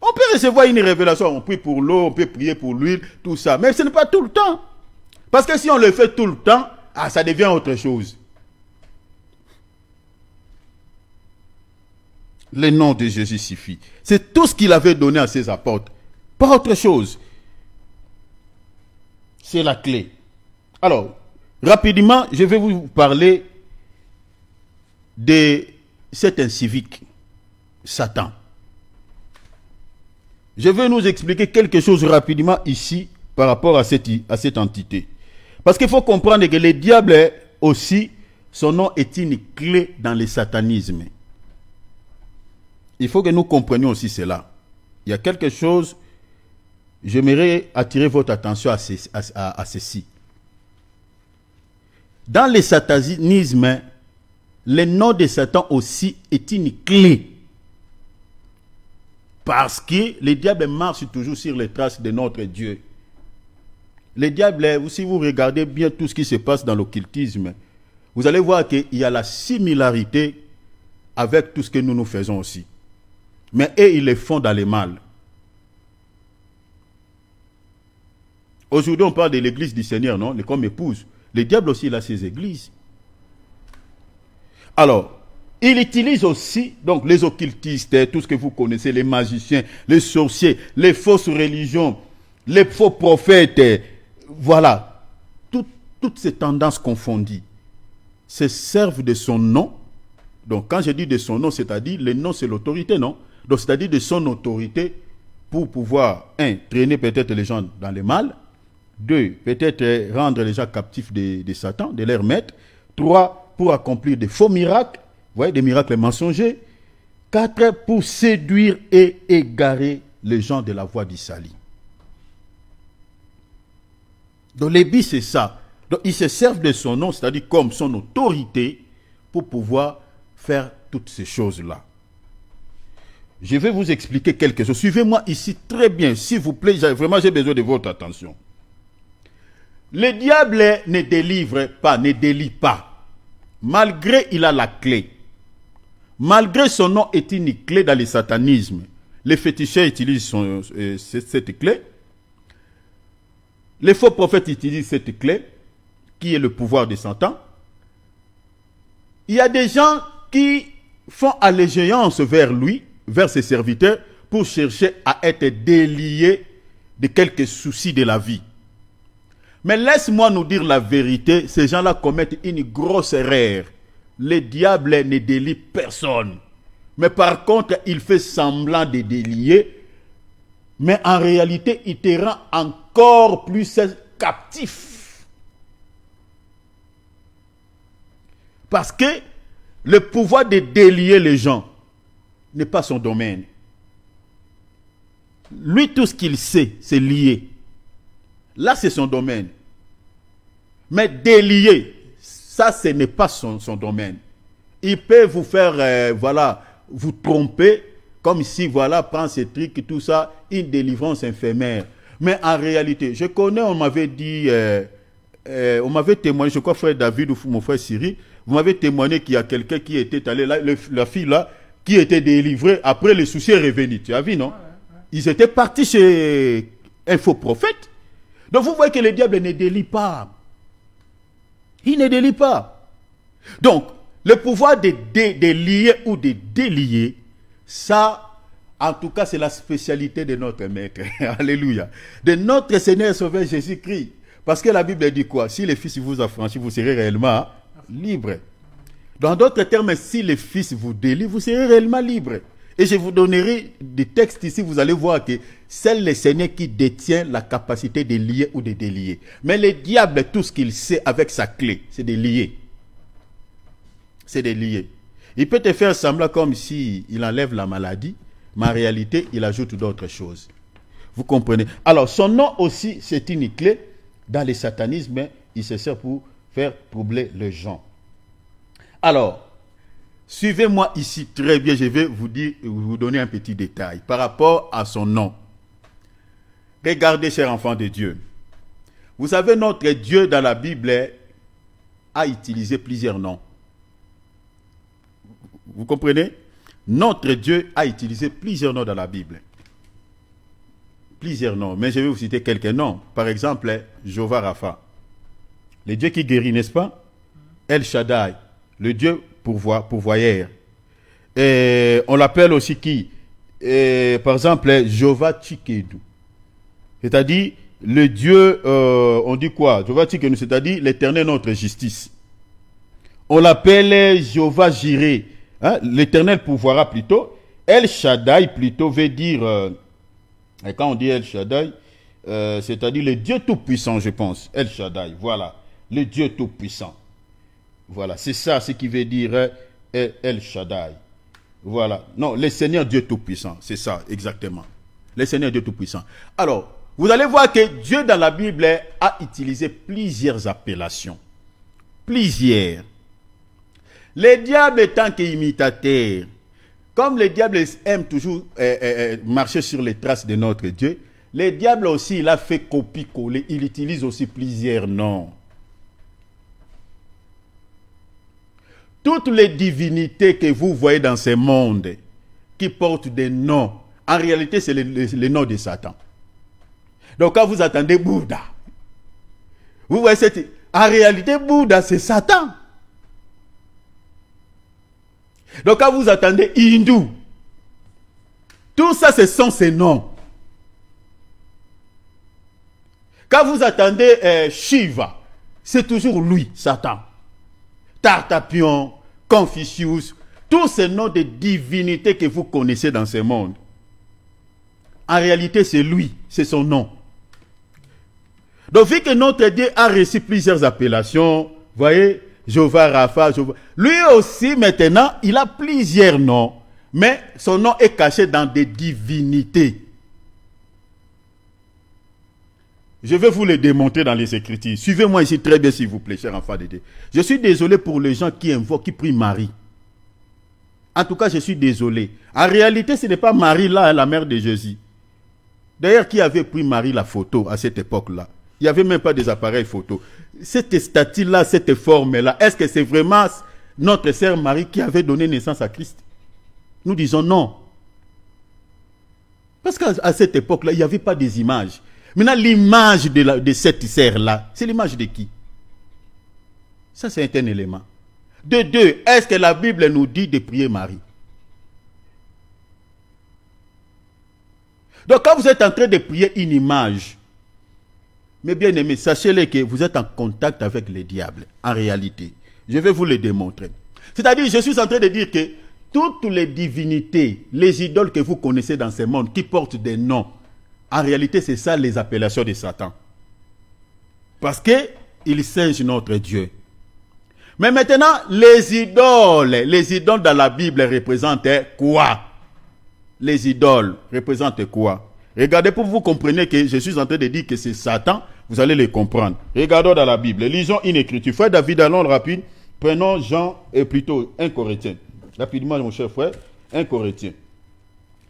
On peut recevoir une révélation, on prie pour l'eau, on peut prier pour l'huile, tout ça. Mais ce n'est pas tout le temps. Parce que si on le fait tout le temps, ça devient autre chose. Le nom de Jésus suffit. C'est tout ce qu'il avait donné à ses apôtres. Pas autre chose. C'est la clé. Alors, rapidement, je vais vous parler de cet incivique, Satan. Je vais nous expliquer quelque chose rapidement ici par rapport à cette entité. Parce qu'il faut comprendre que le diable aussi, son nom est une clé dans le satanisme. Il faut que nous comprenions aussi cela. Il y a quelque chose, j'aimerais attirer votre attention à ceci. Dans le satanisme, le nom de Satan aussi est une clé. Parce que le diable marche toujours sur les traces de notre Dieu. Le diable, si vous regardez bien tout ce qui se passe dans l'occultisme, vous allez voir qu'il y a la similarité avec tout ce que nous faisons aussi. Mais eux, ils le font dans le mal. Aujourd'hui, on parle de l'église du Seigneur, non? Comme épouse. Le diable aussi, il a ses églises. Alors, il utilise aussi, donc, les occultistes, tout ce que vous connaissez, les magiciens, les sorciers, les fausses religions, les faux prophètes, voilà. Toutes ces tendances confondues se servent de son nom. Donc, quand je dis de son nom, c'est-à-dire, le nom, c'est l'autorité, non? Donc, c'est-à-dire de son autorité pour pouvoir, traîner peut-être les gens dans le mal. 2, peut-être rendre les gens captifs de Satan, de leur maître. 3, pour accomplir des faux miracles, vous voyez, des miracles mensongers. 4, pour séduire et égarer les gens de la voie du salut. Donc, les bis, c'est ça. Donc, ils se servent de son nom, c'est-à-dire comme son autorité, pour pouvoir faire toutes ces choses-là. Je vais vous expliquer quelque chose. Suivez-moi ici très bien, s'il vous plaît. Vraiment, j'ai besoin de votre attention. Le diable ne délivre pas, ne délie pas. Malgré il a la clé. Malgré son nom est une clé dans le satanisme. Les féticheurs utilisent cette clé. Les faux prophètes utilisent cette clé, qui est le pouvoir de Satan. Il y a des gens qui font allégeance vers lui, vers ses serviteurs, pour chercher à être déliés de quelques soucis de la vie. Mais laisse-moi nous dire la vérité, ces gens-là commettent une grosse erreur. Le diable ne délie personne. Mais par contre, il fait semblant de délier, mais en réalité, il te rend encore plus captif. Parce que le pouvoir de délier les gens n'est pas son domaine. Lui, tout ce qu'il sait, c'est lier. Là, c'est son domaine. Mais délier, ça, ce n'est pas son domaine. Il peut vous faire, vous tromper, comme si, prend ces trucs et tout ça, une délivrance infirmière. Mais en réalité, je connais, on m'avait dit, on m'avait témoigné, je crois, frère David ou mon frère Cyril, vous m'avez témoigné qu'il y a quelqu'un qui était allé là, la fille là, qui était délivrée, après le souci est revenu. Tu as vu, non? Ils étaient partis chez un faux prophète. Donc vous voyez que le diable ne délie pas. Il ne délie pas. Donc, le pouvoir de lier ou de délier, ça, en tout cas, c'est la spécialité de notre Maître. Alléluia. De notre Seigneur et Sauveur Jésus-Christ. Parce que la Bible dit quoi? Si le Fils vous affranchit, vous serez réellement libre. Dans d'autres termes, si le Fils vous délie, vous serez réellement libre. Et je vous donnerai des textes ici, vous allez voir que c'est le Seigneur qui détient la capacité de lier ou de délier. Mais le diable, tout ce qu'il sait avec sa clé, c'est de lier. C'est de lier. Il peut te faire semblant comme s'il enlève la maladie, mais en réalité, il ajoute d'autres choses. Vous comprenez? Alors, son nom aussi, c'est une clé. Dans le satanisme, il se sert pour faire troubler les gens. Alors, suivez-moi ici très bien, je vais vous donner un petit détail par rapport à son nom. Regardez, chers enfants de Dieu. Vous savez, notre Dieu dans la Bible a utilisé plusieurs noms. Vous comprenez? Notre Dieu a utilisé plusieurs noms dans la Bible. Plusieurs noms, mais je vais vous citer quelques noms. Par exemple, Jéhovah Rapha. le Dieu qui guérit, n'est-ce pas? El Shaddai, le Dieu pourvoyeur. Et on l'appelle aussi qui? Par exemple, Jehovah Tsidkenu. C'est-à-dire, le Dieu, on dit quoi? Jehovah Tsidkenu, c'est-à-dire l'éternel notre justice. On l'appelle Jehovah Jireh, hein? L'éternel pourvoira plutôt. El Shaddai plutôt veut dire, et quand on dit El Shaddai, c'est-à-dire le Dieu tout-puissant, je pense. El Shaddai, voilà, le Dieu tout-puissant. Voilà, c'est ça ce qui veut dire El Shaddai. Voilà, non, le Seigneur Dieu tout-puissant, c'est ça, exactement. Le Seigneur Dieu tout-puissant. Alors, vous allez voir que Dieu dans la Bible a utilisé plusieurs appellations. Plusieurs. Les diables étant qu'imitateurs, comme les diables aiment toujours marcher sur les traces de notre Dieu, les diables aussi, il a fait copie-coller, il utilise aussi plusieurs noms. Toutes les divinités que vous voyez dans ce monde, qui portent des noms, en réalité, c'est le nom de Satan. Donc, quand vous attendez Bouddha, vous voyez, en réalité, Bouddha, c'est Satan. Donc, quand vous attendez hindou, tout ça, ce sont ces noms. Quand vous attendez Shiva, c'est toujours lui, Satan. Tartapion, Confucius, tous ces noms de divinités que vous connaissez dans ce monde. En réalité, c'est lui, c'est son nom. Donc, vu que notre Dieu a reçu plusieurs appellations, vous voyez, Jehovah Rapha, lui aussi, maintenant, il a plusieurs noms, mais son nom est caché dans des divinités. Je vais vous le démontrer dans les Écritures. Suivez-moi ici très bien, s'il vous plaît, cher enfant de Dieu. Je suis désolé pour les gens qui invoquent, qui prient Marie. En tout cas, je suis désolé. En réalité, ce n'est pas Marie là, la mère de Jésus. D'ailleurs, qui avait pris Marie la photo à cette époque-là? Il n'y avait même pas des appareils photo. Cette statue-là, cette forme-là, est-ce que c'est vraiment notre sœur Marie qui avait donné naissance à Christ? Nous disons non. Parce qu'à cette époque-là, il n'y avait pas des images. Maintenant, l'image de cette sœur-là, c'est l'image de qui? Ça, c'est un élément. De deux, est-ce que la Bible nous dit de prier Marie? Donc, quand vous êtes en train de prier une image, mes bien-aimés, sachez-le que vous êtes en contact avec le diable, en réalité. Je vais vous le démontrer. C'est-à-dire, je suis en train de dire que toutes les divinités, les idoles que vous connaissez dans ce monde, qui portent des noms, en réalité, c'est ça les appellations de Satan. Parce qu'il singe notre Dieu. Mais maintenant, les idoles dans la Bible représentent quoi? Les idoles représentent quoi? Regardez pour que vous compreniez que je suis en train de dire que c'est Satan, vous allez le comprendre. Regardons dans la Bible, lisons une écriture. Frère David, allons rapide. Prenons Jean, et plutôt 1 Corinthiens. Rapidement, mon cher frère, 1 Corinthiens.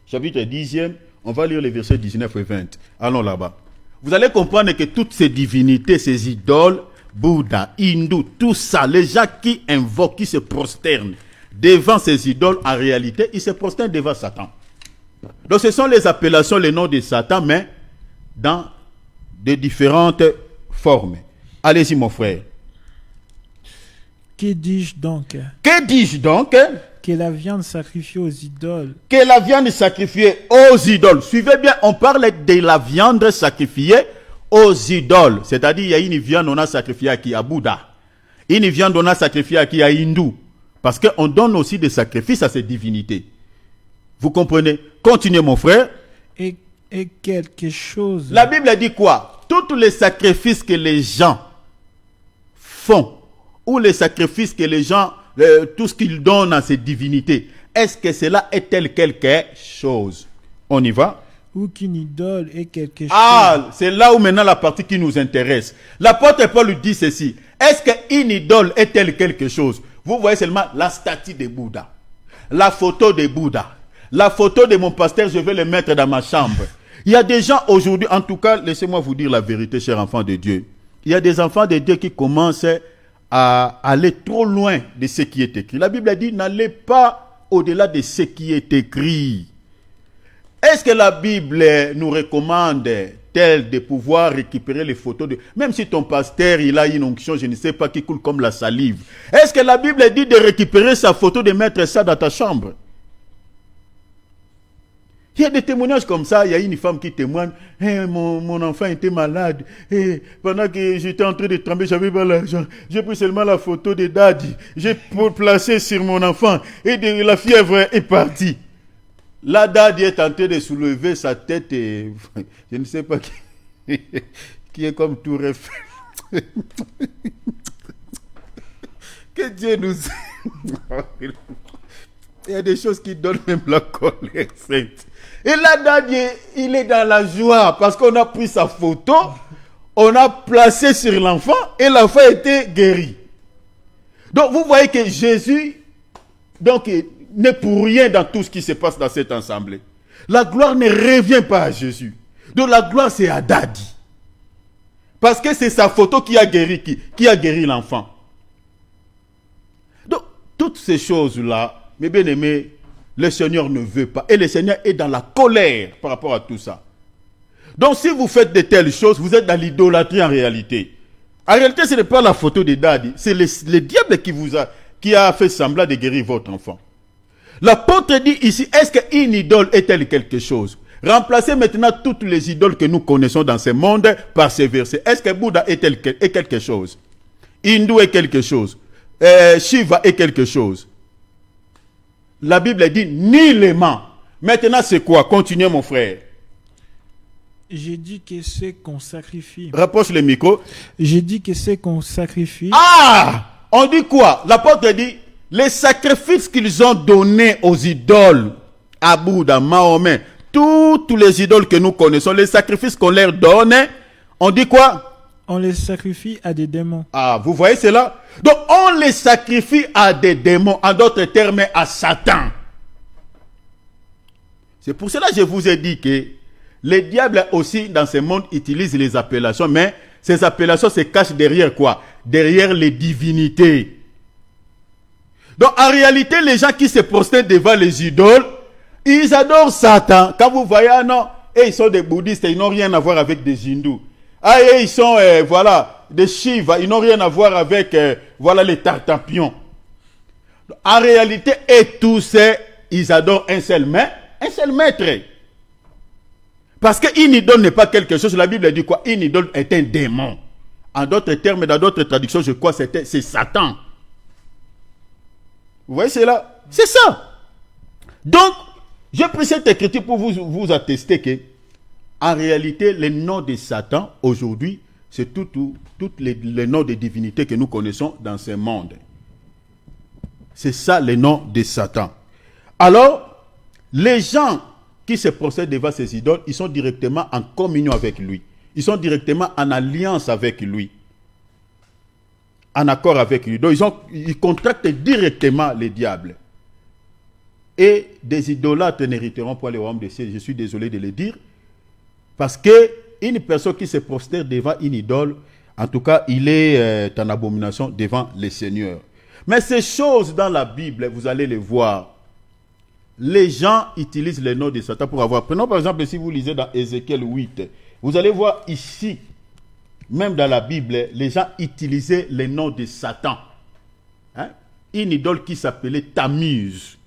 Chapitre 10e, on va lire les versets 19 et 20. Allons là-bas. Vous allez comprendre que toutes ces divinités, ces idoles, Bouddha, hindou, tout ça, les gens qui invoquent, qui se prosternent devant ces idoles, en réalité, ils se prosternent devant Satan. Donc ce sont les appellations, les noms de Satan, mais dans de différentes formes. Allez-y, mon frère. Que dis-je donc? Que dis-je donc? Que la viande sacrifiée aux idoles. Que la viande sacrifiée aux idoles. Suivez bien, on parle de la viande sacrifiée aux idoles. C'est-à-dire, il y a une viande on a sacrifiée à qui? À Bouddha. Une viande on a sacrifiée à qui? À hindou. Parce qu'on donne aussi des sacrifices à ces divinités. Vous comprenez? Continuez, mon frère. Et quelque chose. La Bible dit quoi? Tous les sacrifices que les gens font, ou les sacrifices que les gens, tout ce qu'ils donnent à ces divinités, est-ce que cela est-elle quelque chose? On y va? Ou qu'une idole est quelque chose. Ah, c'est là où maintenant la partie qui nous intéresse. L'apôtre Paul dit ceci. Est-ce qu'une idole est-elle quelque chose? Vous voyez seulement la statue de Bouddha, la photo de Bouddha, la photo de mon pasteur, je vais le mettre dans ma chambre. Il y a des gens aujourd'hui, en tout cas, laissez-moi vous dire la vérité, chers enfants de Dieu. Il y a des enfants de Dieu qui commencent à aller trop loin de ce qui est écrit. La Bible dit, n'allez pas au-delà de ce qui est écrit. Est-ce que la Bible nous recommande telle de pouvoir récupérer les photos de... Même si ton pasteur, il a une onction, je ne sais pas, qui coule comme la salive. Est-ce que la Bible dit de récupérer sa photo, de mettre ça dans ta chambre? Il y a des témoignages comme ça. Il y a une femme qui témoigne. Hey, mon enfant était malade. Hey, pendant que j'étais en train de trembler, j'avais pas l'argent. J'ai pris seulement la photo de Daddy. J'ai placé sur mon enfant. Et la fièvre est partie. Là, Daddy est en train de soulever sa tête. Et je ne sais pas qui est comme tout refait. Que Dieu nous... Il y a des choses qui donnent même la colère sainte. Et là, Daddy, il est dans la joie parce qu'on a pris sa photo, on a placé sur l'enfant et l'enfant était guéri. Donc, vous voyez que Jésus n'est pour rien dans tout ce qui se passe dans cette assemblée. La gloire ne revient pas à Jésus. Donc, la gloire, c'est à Daddy. Parce que c'est sa photo qui a guéri l'enfant. Donc, toutes ces choses-là, mes bien-aimés, le Seigneur ne veut pas. Et le Seigneur est dans la colère par rapport à tout ça. Donc si vous faites de telles choses, vous êtes dans l'idolâtrie en réalité. En réalité, ce n'est pas la photo de Daddy. C'est le diable qui a fait semblant de guérir votre enfant. L'apôtre dit ici, est-ce qu'une idole est-elle quelque chose? Remplacez maintenant toutes les idoles que nous connaissons dans ce monde par ces versets. Est-ce que Bouddha est quelque chose? Hindou est quelque chose? Shiva est quelque chose? La Bible dit nullement. Maintenant, c'est quoi? Continuez, mon frère. J'ai dit que c'est qu'on sacrifie. Rapproche le micro. J'ai dit que c'est qu'on sacrifie. Ah! On dit quoi? L'apôtre dit, les sacrifices qu'ils ont donnés aux idoles, à Bouddha, Mahomet, tous les idoles que nous connaissons, les sacrifices qu'on leur donne, on dit quoi? On les sacrifie à des démons. Ah, vous voyez cela? Donc, on les sacrifie à des démons, en d'autres termes, à Satan. C'est pour cela que je vous ai dit que le diable aussi, dans ce monde, utilise les appellations, mais ces appellations se cachent derrière quoi? Derrière les divinités. Donc, en réalité, les gens qui se prosternent devant les idoles, ils adorent Satan. Quand vous voyez, ah non, et ils sont des bouddhistes, ils n'ont rien à voir avec des hindous. Ah, et ils sont, des Shiva, ils n'ont rien à voir avec, les Tartampions. En réalité, et tous, ils adorent un seul maître. Parce qu'une idole n'est pas quelque chose, la Bible dit quoi? Une idole est un démon. En d'autres termes, dans d'autres traductions, je crois que c'est Satan. Vous voyez cela? C'est ça. Donc, j'ai pris cette écriture pour vous attester que, en réalité, les noms de Satan, aujourd'hui, c'est tous les noms de divinités que nous connaissons dans ce monde. C'est ça, les noms de Satan. Alors, les gens qui se procèdent devant ces idoles, ils sont directement en communion avec lui. Ils sont directement en alliance avec lui. En accord avec lui. Donc, ils contractent directement les diables. Et des idolâtres n'hériteront pas le royaume des cieux. Je suis désolé de le dire. Parce qu'une personne qui se prosterne devant une idole, en tout cas, il est en abomination devant le Seigneur. Mais ces choses dans la Bible, vous allez les voir. Les gens utilisent les noms de Satan pour avoir... Prenons par exemple, si vous lisez dans Ézéchiel 8, vous allez voir ici, même dans la Bible, les gens utilisaient les noms de Satan. Hein? Une idole qui s'appelait Tammuz.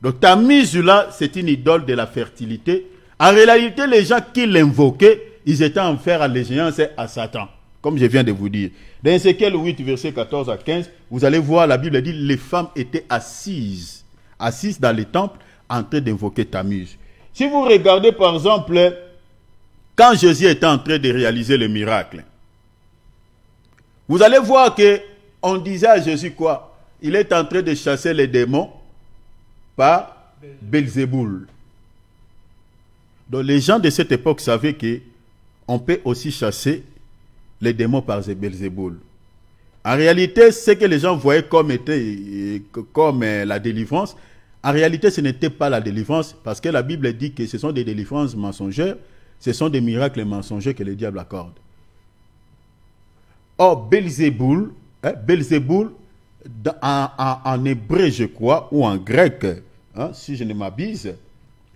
Donc Tammuz, là, c'est une idole de la fertilité. En réalité, les gens qui l'invoquaient, ils étaient en faire allégeance à Satan, comme je viens de vous dire. Dans Ézéchiel 8, versets 14 à 15, vous allez voir, la Bible dit, les femmes étaient assises dans les temples, en train d'invoquer Tammuz. Si vous regardez, par exemple, quand Jésus était en train de réaliser le miracle, vous allez voir que on disait à Jésus quoi? Il est en train de chasser les démons par Belzéboul. Donc les gens de cette époque savaient qu'on peut aussi chasser les démons par Belzéboul. En réalité, ce que les gens voyaient comme la délivrance, en réalité, ce n'était pas la délivrance, parce que la Bible dit que ce sont des délivrances mensongères, ce sont des miracles mensongers que le diable accorde. Or, Belzéboul, en hébreu, je crois, ou en grec, si je ne m'abuse,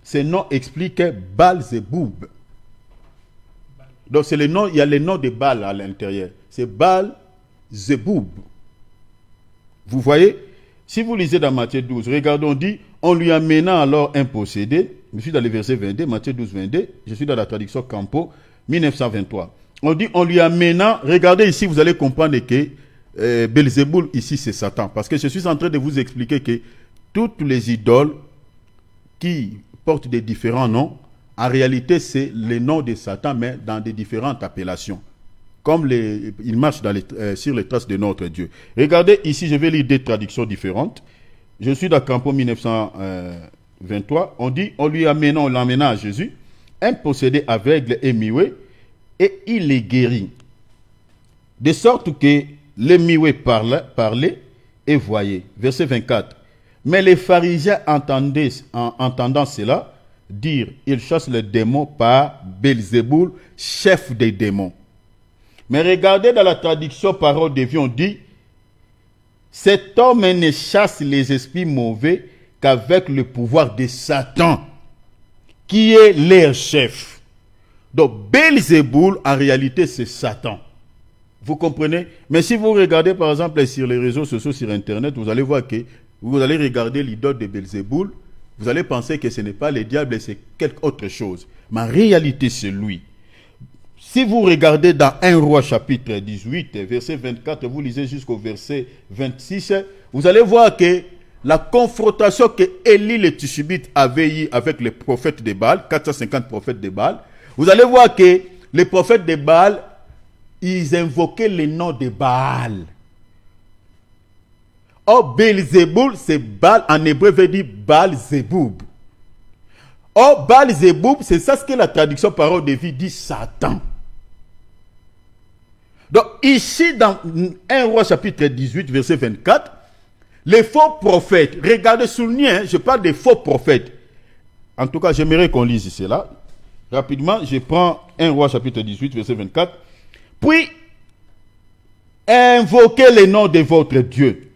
ce nom explique Baal-Zéboub. Donc c'est le nom, il y a le nom de Baal à l'intérieur. C'est Baal Zeboub. Vous voyez, si vous lisez dans Matthieu 12, regardons, on dit, on lui amena alors un possédé. Je suis dans le verset 22, Matthieu 12, 22. Je suis dans la traduction Campo, 1923. On dit, on lui amena, regardez ici, vous allez comprendre que Belzéboul, ici, c'est Satan. Parce que je suis en train de vous expliquer que toutes les idoles qui portent des différents noms, en réalité, c'est le nom de Satan, mais dans des différentes appellations. Comme il marche sur les traces de notre Dieu. Regardez, ici, je vais lire des traductions différentes. Je suis dans Campo 1923. On dit, on l'emmena à Jésus, un possédé aveugle et muet, et il les guérit. De sorte que les muets parlaient et voyaient. Verset 24. Mais les pharisiens entendant cela, dirent, ils chassent les démons par Belzéboul, chef des démons. Mais regardez dans la traduction Parole de vie, on dit, cet homme ne chasse les esprits mauvais qu'avec le pouvoir de Satan, qui est leur chef. Donc Belzéboul, en réalité, c'est Satan. Vous comprenez? Mais si vous regardez, par exemple, sur les réseaux sociaux, sur Internet, vous allez voir que vous allez regarder l'idole de Belzéboul, vous allez penser que ce n'est pas le diable, c'est quelque autre chose. Mais en réalité, c'est lui. Si vous regardez dans 1 Roi chapitre 18, verset 24, vous lisez jusqu'au verset 26, vous allez voir que la confrontation que Élie le Tishbite avait eue avec les prophètes de Baal, 450 prophètes de Baal, vous allez voir que les prophètes de Baal, ils invoquaient le nom de Baal. Or, Belzéboul, c'est Baal, en hébreu veut dire Baal-Zéboub. Or, Baal-Zéboub, c'est ça ce que la traduction Parole de vie dit Satan. Donc, ici, dans 1 Roi chapitre 18, verset 24, les faux prophètes, regardez, soulignez, je parle des faux prophètes. En tout cas, j'aimerais qu'on lise cela. Rapidement, je prends 1 Roi chapitre 18, verset 24. Puis, invoquez le nom de votre Dieu.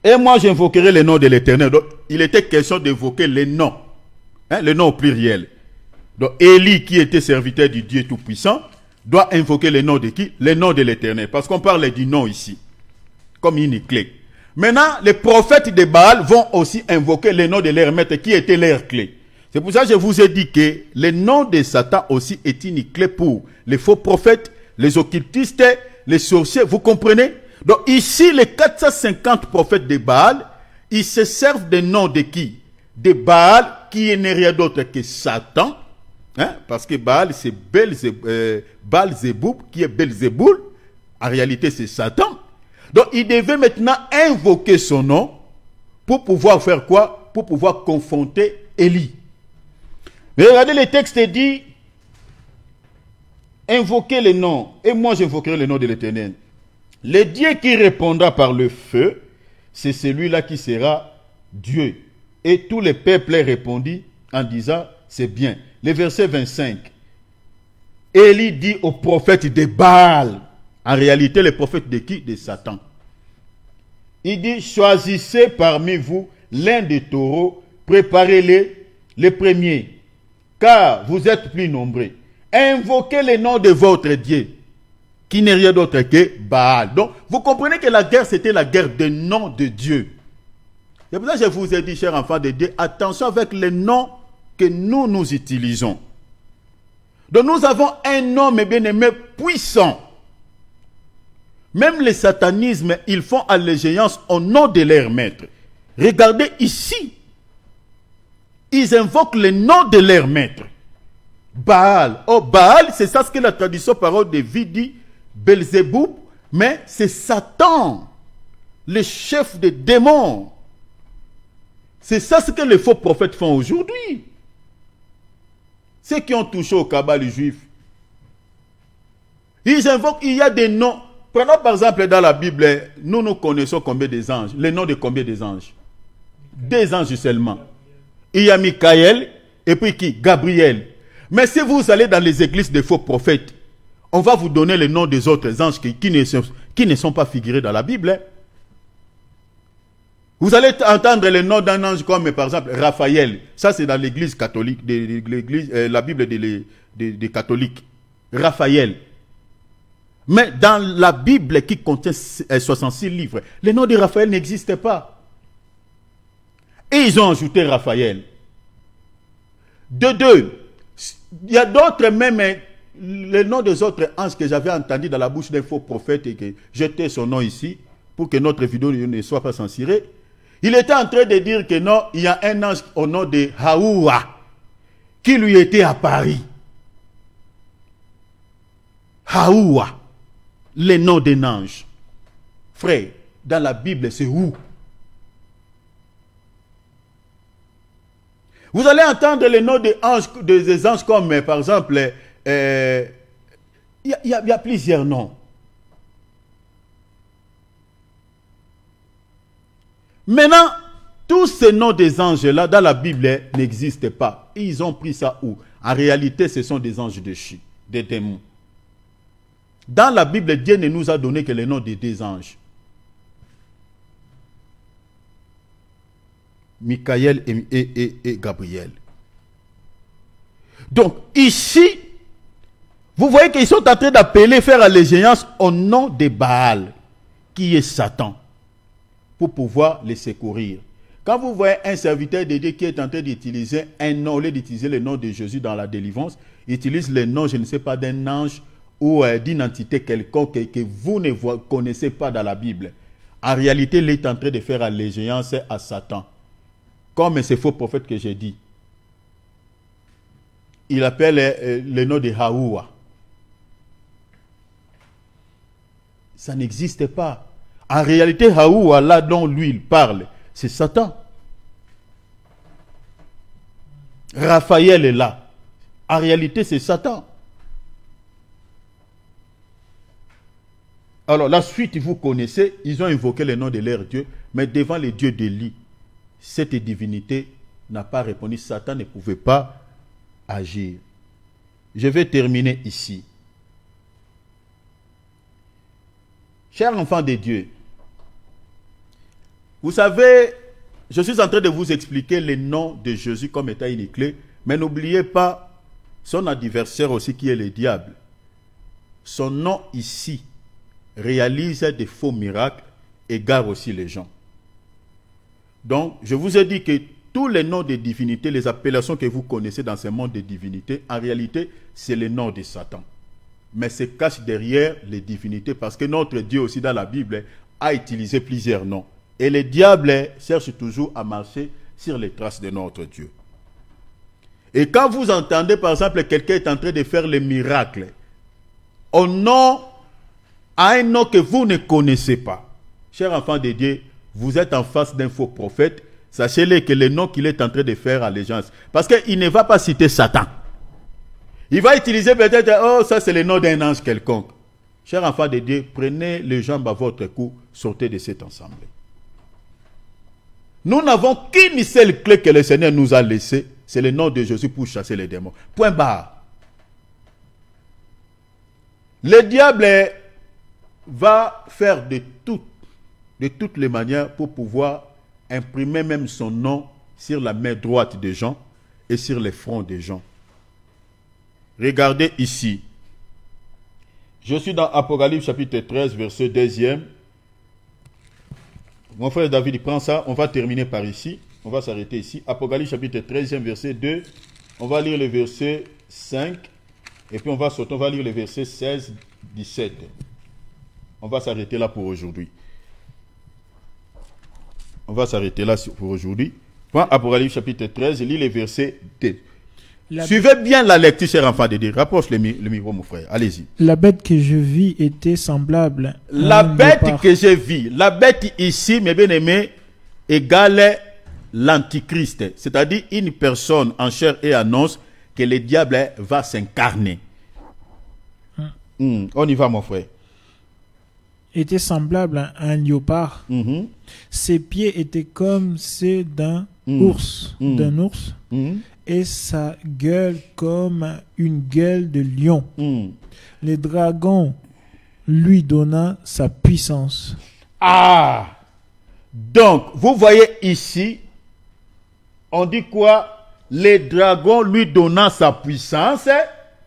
Et moi, j'invoquerai le nom de l'Éternel. Donc, il était question d'évoquer les noms. Le nom au pluriel. Donc, Élie, qui était serviteur du Dieu Tout-Puissant, doit invoquer le nom de qui? Le nom de l'Éternel. Parce qu'on parle du nom ici. Comme une clé. Maintenant, les prophètes de Baal vont aussi invoquer le nom de leur maître, qui était leur clé. C'est pour ça que je vous ai dit que le nom de Satan aussi est une clé pour les faux prophètes, les occultistes, les sorciers. Vous comprenez? Donc ici, les 450 prophètes de Baal, ils se servent des noms de qui? De Baal, qui n'est rien d'autre que Satan. Parce que Baal, c'est Baal-Zéboub, qui est Belzéboul. En réalité, c'est Satan. Donc il devait maintenant invoquer son nom pour pouvoir faire quoi? Pour pouvoir confronter Élie. Mais regardez, le texte dit, invoquez le nom, et moi j'invoquerai le nom de l'Éternel. Le Dieu qui répondra par le feu, c'est celui-là qui sera Dieu. Et tous les peuples répondit en disant, c'est bien. Le verset 25. Élie dit aux prophètes de Baal, en réalité les prophètes de qui? De Satan. Il dit, choisissez parmi vous l'un des taureaux, préparez-les, les premiers, car vous êtes plus nombreux. Invoquez le nom de votre Dieu, qui n'est rien d'autre que Baal. Donc, vous comprenez que la guerre, c'était la guerre des noms de Dieu. C'est pour ça que je vous ai dit, chers enfants de Dieu, attention avec les noms que nous utilisons. Donc, nous avons un nom, mes bien-aimés, puissant. Même les satanismes, ils font allégeance au nom de leur maître. Regardez ici. Ils invoquent le nom de leur maître. Baal. Oh, Baal, c'est ça ce que la tradition Parole de vie dit. Belzéboub, mais c'est Satan, le chef des démons. C'est ça ce que les faux prophètes font aujourd'hui. Ceux qui ont touché au cabale juif. Ils invoquent, il y a des noms. Prenons par exemple dans la Bible, nous connaissons combien des anges. Les noms de combien des anges? Des anges seulement. Il y a Michael, et puis qui? Gabriel. Mais si vous allez dans les églises des faux prophètes, on va vous donner les noms des autres anges qui ne sont pas figurés dans la Bible. Vous allez entendre le nom d'un ange comme par exemple Raphaël. Ça c'est dans l'église catholique, la Bible des catholiques. Raphaël. Mais dans la Bible qui contient 66 livres, le nom de Raphaël n'existait pas. Et ils ont ajouté Raphaël. De deux, il y a d'autres même, le nom des autres anges que j'avais entendu dans la bouche d'un faux prophète et que j'étais son nom ici, pour que notre vidéo ne soit pas censurée. Il était en train de dire que non, il y a un ange au nom de Haoua qui lui était à Paris. Haoua, le nom d'un ange. Frère, dans la Bible, c'est où? Vous allez entendre les noms des anges comme, par exemple, il y a plusieurs noms. Maintenant, tous ces noms des anges-là, dans la Bible, n'existent pas. Ils ont pris ça où? En réalité, ce sont des anges déchus, des démons. Dans la Bible, Dieu ne nous a donné que les noms des deux anges. Michael et Gabriel. Donc, ici, vous voyez qu'ils sont en train d'appeler, faire allégeance au nom de Baal, qui est Satan, pour pouvoir les secourir. Quand vous voyez un serviteur de Dieu qui est en train d'utiliser un nom, au lieu d'utiliser le nom de Jésus dans la délivrance, il utilise le nom, je ne sais pas, d'un ange ou d'une entité quelconque que vous ne connaissez pas dans la Bible. En réalité, il est en train de faire allégeance à Satan. Comme ce faux prophète que j'ai dit. Il appelle le nom de Haoua. Ça n'existe pas. En réalité, Haoua, là dont lui il parle, c'est Satan. Raphaël est là. En réalité, c'est Satan. Alors, la suite, vous connaissez, ils ont invoqué le nom de leur Dieu, mais devant les dieux d'Élie, cette divinité n'a pas répondu. Satan ne pouvait pas agir. Je vais terminer ici. Chers enfants de Dieu, vous savez, je suis en train de vous expliquer le nom de Jésus comme étant une clé, mais n'oubliez pas son adversaire aussi qui est le diable. Son nom ici réalise des faux miracles, égare aussi les gens. Donc, je vous ai dit que tous les noms de divinités, les appellations que vous connaissez dans ce monde de divinités, en réalité, c'est le nom de Satan. Mais se cache derrière les divinités parce que notre Dieu aussi dans la Bible a utilisé plusieurs noms. Et le diable cherche toujours à marcher sur les traces de notre Dieu. Et quand vous entendez par exemple quelqu'un est en train de faire le miracle, au nom, à un nom que vous ne connaissez pas, chers enfants de Dieu, vous êtes en face d'un faux prophète, sachez-le que le nom qu'il est en train de faire allégeance, parce qu'il ne va pas citer Satan. Il va utiliser peut-être, oh ça c'est le nom d'un ange quelconque. Chers enfants de Dieu, prenez les jambes à votre cou, sortez de cette assemblée. Nous n'avons qu'une seule clé que le Seigneur nous a laissée, c'est le nom de Jésus pour chasser les démons. Point barre. Le diable va faire de toutes les manières pour pouvoir imprimer même son nom sur la main droite des gens et sur les fronts des gens. Regardez ici. Je suis dans Apocalypse chapitre 13, verset 2e. Mon frère David, prend ça. On va terminer par ici. On va s'arrêter ici. Apocalypse chapitre 13e, verset 2. On va lire le verset 5. Et puis on va sauter. On va lire le verset 16, 17. On va s'arrêter là pour aujourd'hui. On va s'arrêter là pour aujourd'hui. Apocalypse chapitre 13, lis les versets 2. Suivez bien la lecture, cher enfant de Dieu. Rapproche le micro, mon frère. Allez-y. La bête que je vis était semblable. La bête que je vis, la bête ici, mes bien-aimés, égale l'antichrist. C'est-à-dire une personne en chair et en os que le diable va s'incarner. On y va, mon frère. Était semblable à un léopard. Ses pieds étaient comme ceux d'un ours, et sa gueule comme une gueule de lion. Le dragon lui donna sa puissance. Ah! Donc, vous voyez ici, on dit quoi? Le dragon lui donna sa puissance.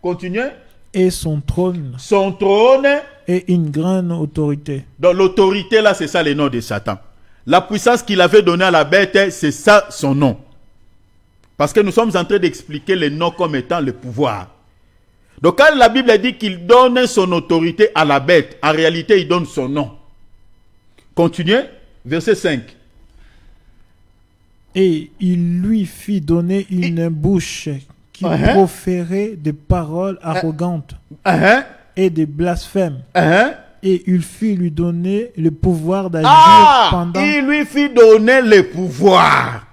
Continuez. et son trône Son trône. et une grande autorité. Donc l'autorité là, c'est ça le nom de Satan. La puissance qu'il avait donnée à la bête, c'est ça son nom. Parce que nous sommes en train d'expliquer le nom comme étant le pouvoir. Donc quand la Bible dit qu'il donne son autorité à la bête, en réalité il donne son nom. Continuez, verset 5. Et il lui fit donner une bouche qui proférait des paroles arrogantes et des blasphèmes. Et il fit lui donner le pouvoir d'agir pendant... Il lui fit donner le pouvoir.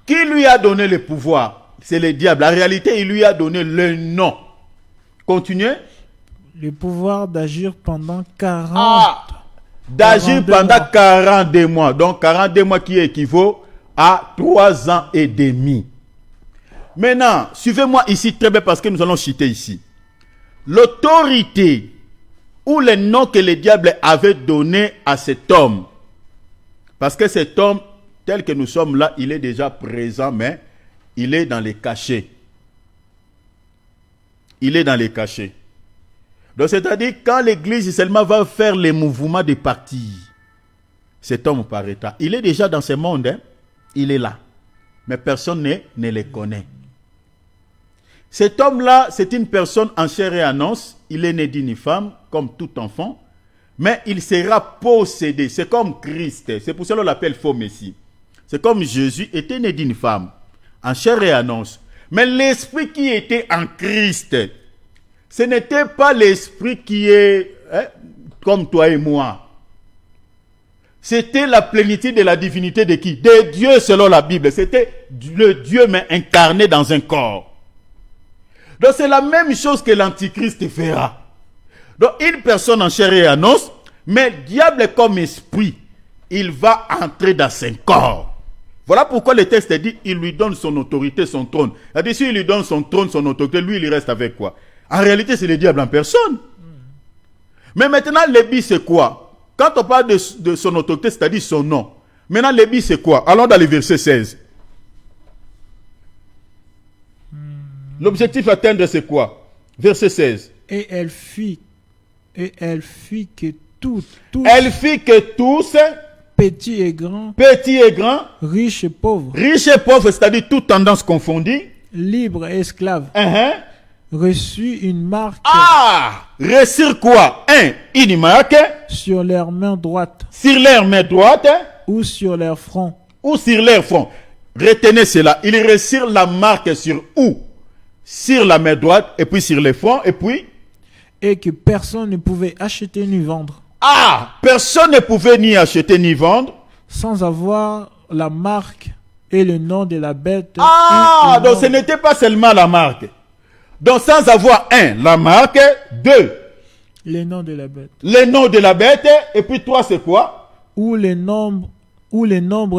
Qui lui a donné le pouvoir? C'est le diable. En réalité, il lui a donné le nom. Continuez. Le pouvoir d'agir pendant 40. D'agir pendant 42 mois. Donc 42 mois qui équivaut à 3 ans et demi. Maintenant, suivez-moi ici très bien parce que nous allons citer ici. L'autorité ou le nom que le diable avait donné à cet homme. Parce que cet homme, tel que nous sommes là, il est déjà présent, mais il est dans les cachets. Il est dans les cachets. Donc c'est-à-dire, quand l'église seulement va faire les mouvements de parti, cet homme paraîtra. Il est déjà dans ce monde, hein? Il est là. Mais personne ne le connaît. Cet homme-là, c'est une personne en chair et en os. Il est né d'une femme, comme tout enfant. Mais il sera possédé. C'est comme Christ. C'est pour cela qu'on l'appelle faux Messie. C'est comme Jésus était né d'une femme, en chair et en os. Mais l'esprit qui était en Christ, ce n'était pas l'esprit qui est comme toi et moi. C'était la plénitude de la divinité de qui? De Dieu selon la Bible. C'était le Dieu mais incarné dans un corps. Donc c'est la même chose que l'Antichrist fera. Donc une personne en chair et en os, mais le diable comme esprit, il va entrer dans son corps. Voilà pourquoi le texte dit, il lui donne son autorité, son trône. C'est-à-dire, si il lui donne son trône, son autorité, lui, il reste avec quoi? En réalité, c'est le diable en personne. Mais maintenant, l'ébis, c'est quoi? Quand on parle de son autorité, c'est-à-dire son nom. Maintenant, l'ébis, c'est quoi? Allons dans le verset 16. L'objectif à atteindre, c'est quoi? Verset 16. Et elle fit que tous, Elle fit que tous, petits et grands, riches et pauvres, c'est-à-dire toute tendance confondue, libres et esclaves, reçut une marque. Reçurent quoi? Une marque sur leur main droite. Sur leur main droite. Ou sur leur front. Ou sur leur front. Retenez cela. Ils reçurent la marque sur où? Sur la main droite et puis sur le front et puis. Et que personne ne pouvait acheter ni vendre. Personne ne pouvait ni acheter ni vendre. Sans avoir la marque et le nom de la bête. Donc ce n'était pas seulement la marque. Donc sans avoir la marque, 2. Le nom de la bête. Le nom de la bête. Et puis 3, c'est quoi? Ou le nombre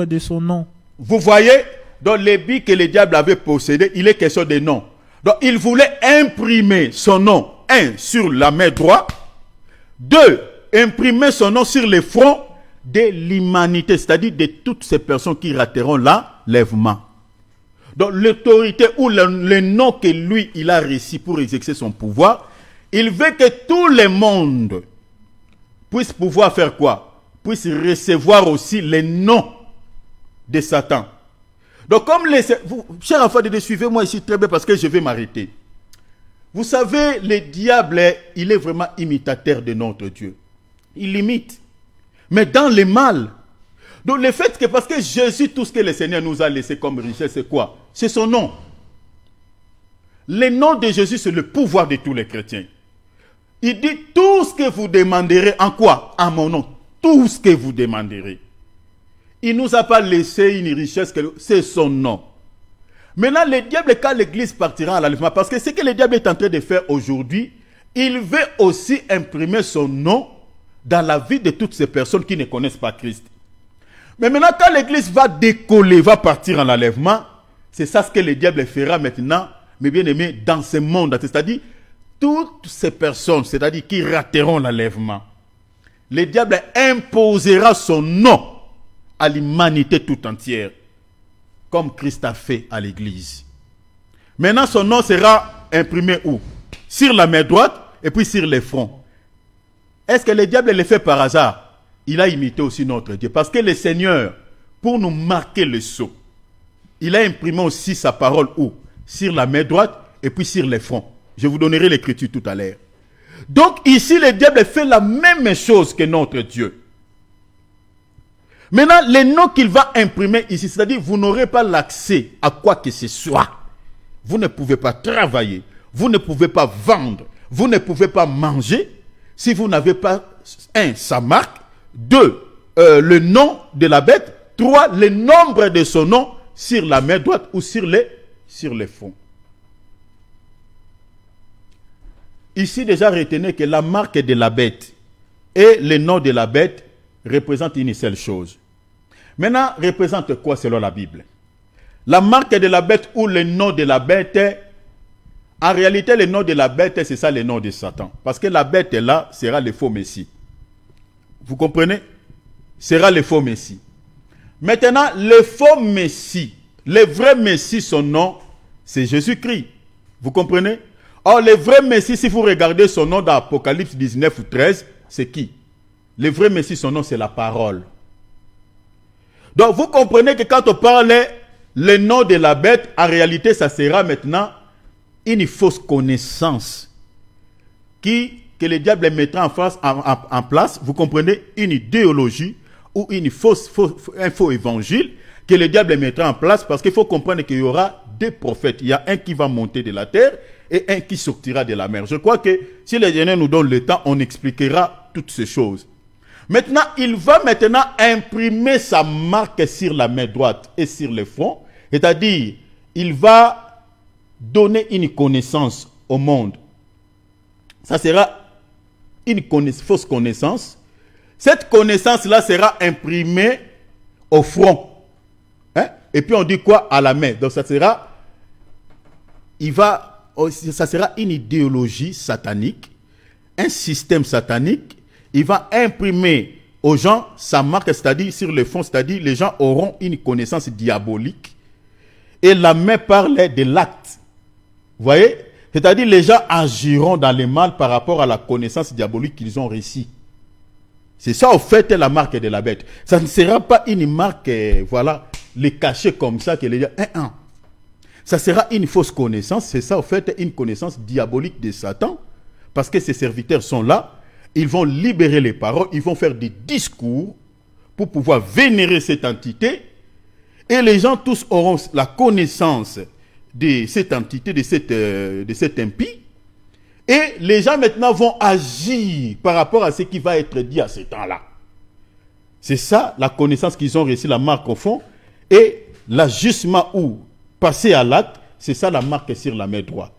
de son nom. Vous voyez? Donc les billes que le diable avait possédé, il est question de nom. Donc il voulait imprimer son nom, 1, sur la main droite. 2, imprimer son nom sur le front de l'humanité, c'est-à-dire de toutes ces personnes qui rateront l'enlèvement. Donc l'autorité ou le nom que lui, il a réussi pour exercer son pouvoir, il veut que tout le monde puisse pouvoir faire quoi? Puisse recevoir aussi les noms de Satan. Donc comme chers enfants, suivez-moi ici très bien parce que je vais m'arrêter. Vous savez, le diable, il est vraiment imitateur de notre Dieu. Il imite. Mais dans le mal. Donc le fait que, parce que Jésus, tout ce que le Seigneur nous a laissé comme richesse, c'est quoi? C'est son nom. Le nom de Jésus, c'est le pouvoir de tous les chrétiens. Il dit tout ce que vous demanderez, en quoi? En mon nom. Tout ce que vous demanderez. Il ne nous a pas laissé une richesse, c'est son nom. Maintenant, le diable, quand l'église partira à l'enlèvement, parce que ce que le diable est en train de faire aujourd'hui, il veut aussi imprimer son nom dans la vie de toutes ces personnes qui ne connaissent pas Christ. Mais maintenant, quand l'église va décoller, va partir en enlèvement, c'est ça ce que le diable fera maintenant, mes bien-aimés, dans ce monde. C'est-à-dire, toutes ces personnes, c'est-à-dire qui rateront l'enlèvement, le diable imposera son nom à l'humanité tout entière, comme Christ a fait à l'église. Maintenant, son nom sera imprimé où? sur la main droite et puis sur les fronts. Est-ce que le diable le fait par hasard? Il a imité aussi notre Dieu. Parce que le Seigneur, pour nous marquer le sceau, il a imprimé aussi sa parole où? Sur la main droite et puis sur les fronts. Je vous donnerai l'écriture tout à l'heure. Donc ici, le diable fait la même chose que notre Dieu. Maintenant, les noms qu'il va imprimer ici, c'est-à-dire vous n'aurez pas l'accès à quoi que ce soit. Vous ne pouvez pas travailler, vous ne pouvez pas vendre, vous ne pouvez pas manger si vous n'avez pas, un, sa marque, deux, le nom de la bête, trois, le nombre de son nom sur la main droite ou sur les fronts. Ici déjà retenez que la marque de la bête et le nom de la bête représentent une seule chose. Maintenant, représente quoi selon la Bible? La marque de la bête ou le nom de la bête, en réalité le nom de la bête c'est ça le nom de Satan. Parce que la bête là sera le faux Messie. Vous comprenez? Sera le faux Messie. Maintenant, le faux Messie, le vrai Messie, son nom, c'est Jésus-Christ. Vous comprenez? Or, le vrai Messie, si vous regardez son nom dans Apocalypse 19 ou 13, c'est qui? Le vrai Messie, son nom, c'est la parole. Donc, vous comprenez que quand on parle le nom de la bête, en réalité, ça sera maintenant une fausse connaissance que le diable mettra en place. Vous comprenez? Une idéologie ou un faux évangile que le diable mettra en place parce qu'il faut comprendre qu'il y aura deux prophètes. Il y a un qui va monter de la terre et un qui sortira de la mer. Je crois que si le Seigneur nous donne le temps, on expliquera toutes ces choses. Maintenant, il va maintenant imprimer sa marque sur la main droite et sur le front. C'est-à-dire, il va donner une connaissance au monde. Ça sera une fausse connaissance. Cette connaissance-là sera imprimée au front. Hein? Et puis on dit quoi? À la main. Donc ça sera une idéologie satanique, un système satanique. Il va imprimer aux gens sa marque, c'est-à-dire sur le fond, c'est-à-dire les gens auront une connaissance diabolique. Et la main parle de l'acte. Vous voyez? C'est-à-dire les gens agiront dans le mal par rapport à la connaissance diabolique qu'ils ont reçue. C'est ça, au fait, la marque de la bête. Ça ne sera pas une marque, voilà, les cachets comme ça, que les gens... Ça sera une fausse connaissance. C'est ça, au fait, une connaissance diabolique de Satan. Parce que ses serviteurs sont là. Ils vont libérer les paroles. Ils vont faire des discours pour pouvoir vénérer cette entité. Et les gens tous auront la connaissance de cette entité, de cet impie. Et les gens maintenant vont agir par rapport à ce qui va être dit à ce temps-là. C'est ça la connaissance qu'ils ont reçue, la marque au fond. Et l'ajustement ou passer à l'acte, c'est ça la marque sur la main droite.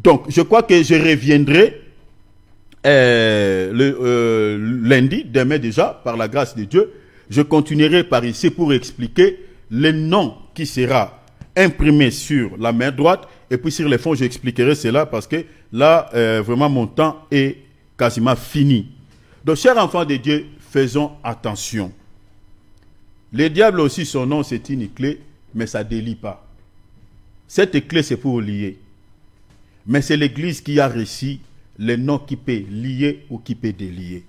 Donc, je crois que je reviendrai lundi, demain déjà, par la grâce de Dieu. Je continuerai par ici pour expliquer le nom qui sera imprimé sur la main droite. Et puis sur les fonds, j'expliquerai cela parce que là, vraiment, mon temps est quasiment fini. Donc, chers enfants de Dieu, faisons attention. Le diable aussi, son nom, c'est une clé, mais ça ne délie pas. Cette clé, c'est pour lier. Mais c'est l'Église qui a reçu le nom qui peut lier ou qui peut délier.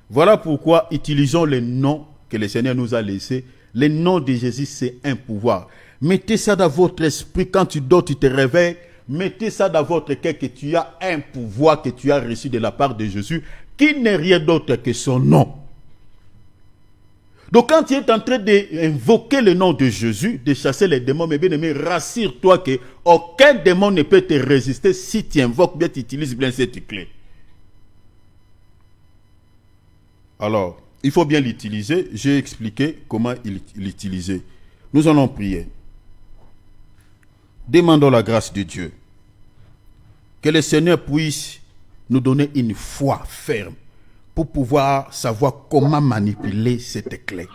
Voilà pourquoi utilisons les noms que le Seigneur nous a laissés. Le nom de Jésus, c'est un pouvoir. Mettez ça dans votre esprit. Quand tu dors, tu te réveilles. Mettez ça dans votre cœur que tu as un pouvoir que tu as reçu de la part de Jésus, qui n'est rien d'autre que son nom. Donc quand tu es en train d'invoquer le nom de Jésus, de chasser les démons, mais bien aimé, rassure-toi que aucun démon ne peut te résister si tu invoques bien, tu utilises bien cette clé. Alors, il faut bien l'utiliser. J'ai expliqué comment l'utiliser. Nous allons prier. Demandons la grâce de Dieu. Que le Seigneur puisse nous donner une foi ferme pour pouvoir savoir comment manipuler cette clé.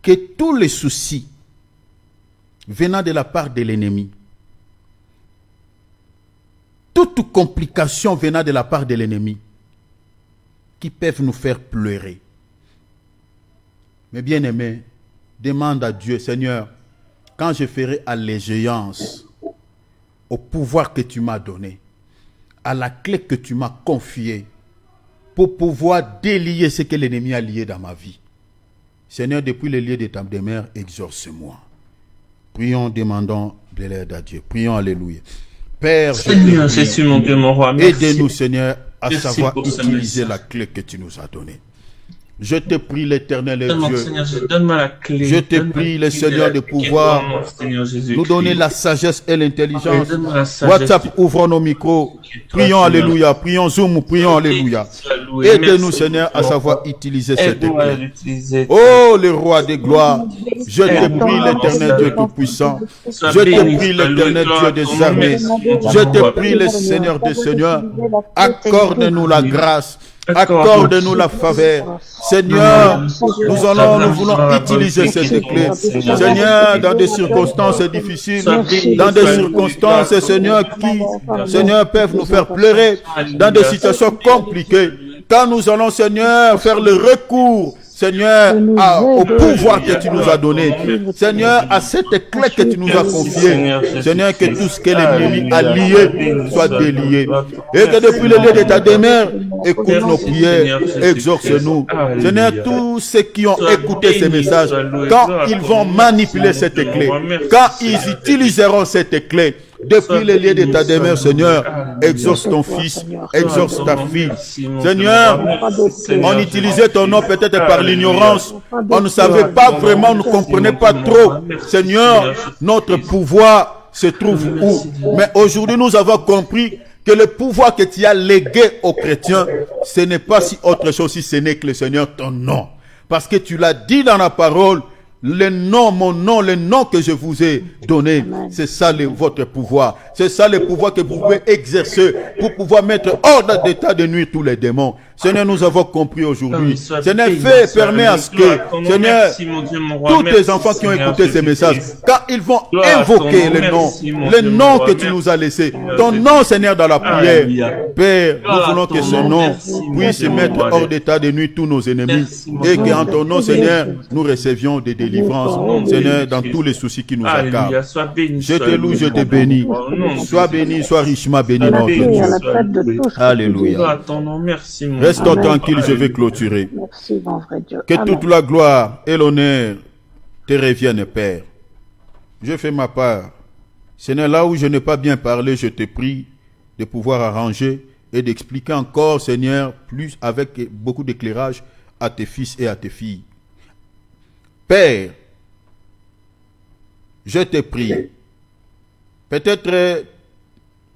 Que tous les soucis venant de la part de l'ennemi, toute complication venant de la part de l'ennemi, qui peuvent nous faire pleurer. Mais bien aimé, demande à Dieu, Seigneur, quand je ferai allégeance au pouvoir que tu m'as donné, à la clé que tu m'as confiée, pour pouvoir délier ce que l'ennemi a lié dans ma vie. Seigneur, depuis le lieu de ta demeure, exauce-moi. Prions, demandons de l'aide à Dieu. Prions, alléluia. Père, Seigneur Jésus, mon Dieu, mon roi, merci. aide-nous, Seigneur, à Merci savoir pour ce utiliser message. la clé que tu nous as donnée. Je te prie, l'Éternel et Donne-moi, Dieu, Seigneur Jésus, donne-moi la clé. je te Donne-moi prie, la le clé Seigneur, la de clé qui est pouvoir devant moi, Seigneur Jésus-Christ. nous donner la sagesse et l'intelligence. Donne-moi la sagesse. WhatsApp, ouvrons nos micros. Prions, alléluia. Prions Zoom, prions, alléluia. Loué. Aide-nous, Merci, Seigneur, à mon savoir roi. utiliser cette Aide-nous à clé. l'utiliser. Oh, le roi des gloires, je te prie, l'Éternel Dieu Tout-Puissant. Sois Je te béni, prie, sois loué, l'Éternel gloire Dieu à ton des nom. armées. Merci, mon Dieu, Je mon te roi. prie, le Seigneur des Seigneurs. Accorde-nous la grâce. Accorde-nous. Accorde-nous la faveur. Seigneur, nous voulons utiliser cette clé. Seigneur, dans des circonstances difficiles, dans des circonstances, Seigneur, qui, Seigneur, peuvent nous faire pleurer, dans des situations compliquées, quand nous allons, Seigneur, faire le recours, Seigneur, au pouvoir que tu nous as donné. Seigneur, à cette clé que tu nous as confiée. Seigneur, que tout ce que l'ennemi a lié soit délié. Et que depuis le lieu de ta demeure, écoute nos prières, exauce-nous. Seigneur, tous ceux qui ont écouté ces messages, quand ils vont manipuler cette clé, quand ils utiliseront cette clé, depuis le lieu de ta demeure, Seigneur, exauce ton fils, exauce ta fille. Seigneur, on utilisait ton nom peut-être par l'ignorance. On ne savait pas vraiment, on ne comprenait pas trop. Seigneur, notre pouvoir se trouve où? Mais aujourd'hui, nous avons compris que le pouvoir que tu as légué aux chrétiens, ce n'est pas si autre chose si ce n'est que le Seigneur, ton nom. Parce que tu l'as dit dans la parole, le nom, mon nom, le nom que je vous ai donné, c'est ça votre pouvoir. C'est ça le pouvoir que vous pouvez exercer pour pouvoir mettre hors d'état de nuire tous les démons. Seigneur, nous avons compris aujourd'hui. Seigneur, permets à ce que, Seigneur, tous tes enfants qui ont écouté ces messages, quand ils vont invoquer le nom que tu nous as laissé, ton nom, Seigneur, dans la prière, Père, nous voulons que ce nom puisse mettre hors d'état de nuire tous nos ennemis et qu'en ton nom, Seigneur, nous recevions des délivrances, Seigneur, dans tous les soucis qui nous accablent. Je te loue, je te bénis. Sois béni, sois richement béni, notre Dieu. Alléluia. Restons tranquilles, je vais clôturer. Merci, mon vrai Dieu. Que Amen. toute la gloire et l'honneur te reviennent, Père. Je fais ma part. Seigneur, là où je n'ai pas bien parlé, je te prie de pouvoir arranger et d'expliquer encore, Seigneur, plus avec beaucoup d'éclairage à tes fils et à tes filles. Père, je te prie. Peut-être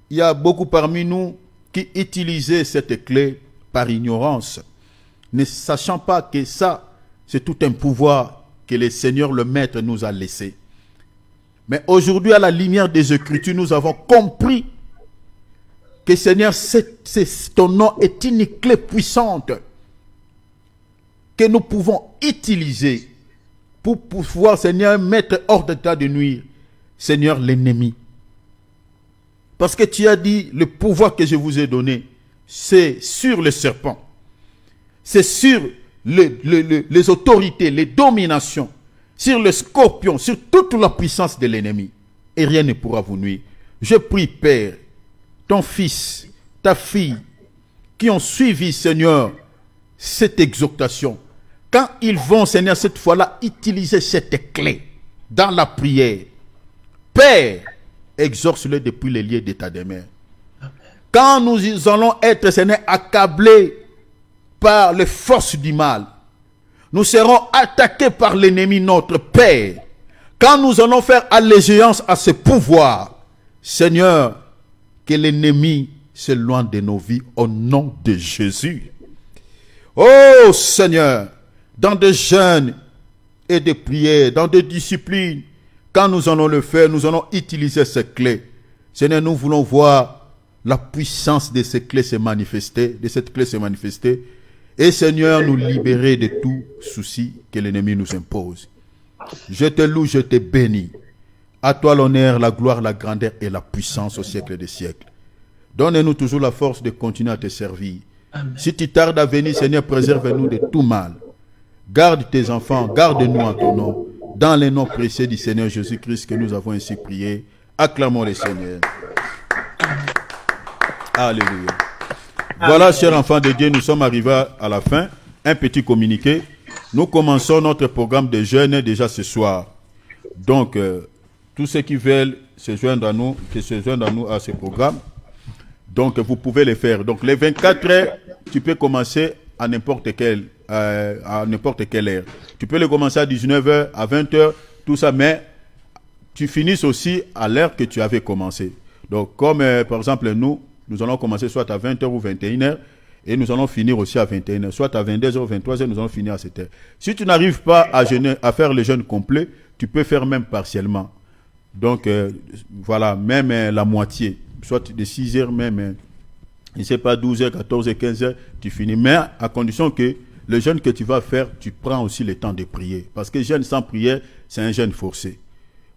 il y a beaucoup parmi nous qui utilisaient cette clé par ignorance, ne sachant pas que ça, c'est tout un pouvoir que le Seigneur, le Maître, nous a laissé. Mais aujourd'hui, à la lumière des Écritures, nous avons compris que, Seigneur, ton nom est une clé puissante que nous pouvons utiliser pour pouvoir, Seigneur, mettre hors d'état de nuire, Seigneur, l'ennemi. Parce que tu as dit, le pouvoir que je vous ai donné, c'est sur le serpent. C'est sur les autorités, les dominations, sur le scorpion, sur toute la puissance de l'ennemi. Et rien ne pourra vous nuire. Je prie, Père, ton fils, ta fille, qui ont suivi, Seigneur, cette exhortation, quand ils vont, Seigneur, cette fois-là, utiliser cette clé dans la prière, Père, exorce-le depuis les lieux d'état des mers. Quand nous allons être, Seigneur, accablés par les forces du mal, nous serons attaqués par l'ennemi, notre Père. Quand nous allons faire allégeance à ce pouvoir, Seigneur, que l'ennemi s'éloigne de nos vies au nom de Jésus. Oh Seigneur, dans des jeûnes et des prières, dans des disciplines, quand nous allons le faire, nous allons utiliser ces clés. Seigneur, nous voulons voir la puissance de ces clés se manifester, de cette clé se manifester, et Seigneur, nous libérer de tout souci que l'ennemi nous impose. Je te loue, je te bénis. À toi l'honneur, la gloire, la grandeur et la puissance au siècle des siècles. Donne-nous toujours la force de continuer à te servir. Amen. Si tu tardes à venir, Seigneur, préserve-nous de tout mal. Garde tes enfants, garde-nous en ton nom. Dans les noms précieux du Seigneur Jésus-Christ que nous avons ainsi prié. Acclamons le Seigneur. Alléluia. Voilà, chers enfants de Dieu, nous sommes arrivés à la fin. Un petit communiqué. Nous commençons notre programme de jeûne déjà ce soir. Donc, tous ceux qui veulent se joindre à nous, que se joindre à nous à ce programme, donc vous pouvez le faire. Donc, les 24 heures, tu peux commencer à n'importe quelle heure. Tu peux le commencer à 19h, à 20h, tout ça, mais tu finisses aussi à l'heure que tu avais commencé. Donc, comme par exemple, nous allons commencer soit à 20h ou 21h, et nous allons finir aussi à 21h, soit à 22h ou 23h, nous allons finir à 7h. Si tu n'arrives pas à jeûner, à faire le jeûne complet, tu peux faire même partiellement. Donc, voilà, même la moitié, soit de 6h même, je ne sais pas, 12h, 14h, 15h, tu finis. Mais à condition que le jeûne que tu vas faire, tu prends aussi le temps de prier. Parce que jeûne sans prière, c'est un jeûne forcé.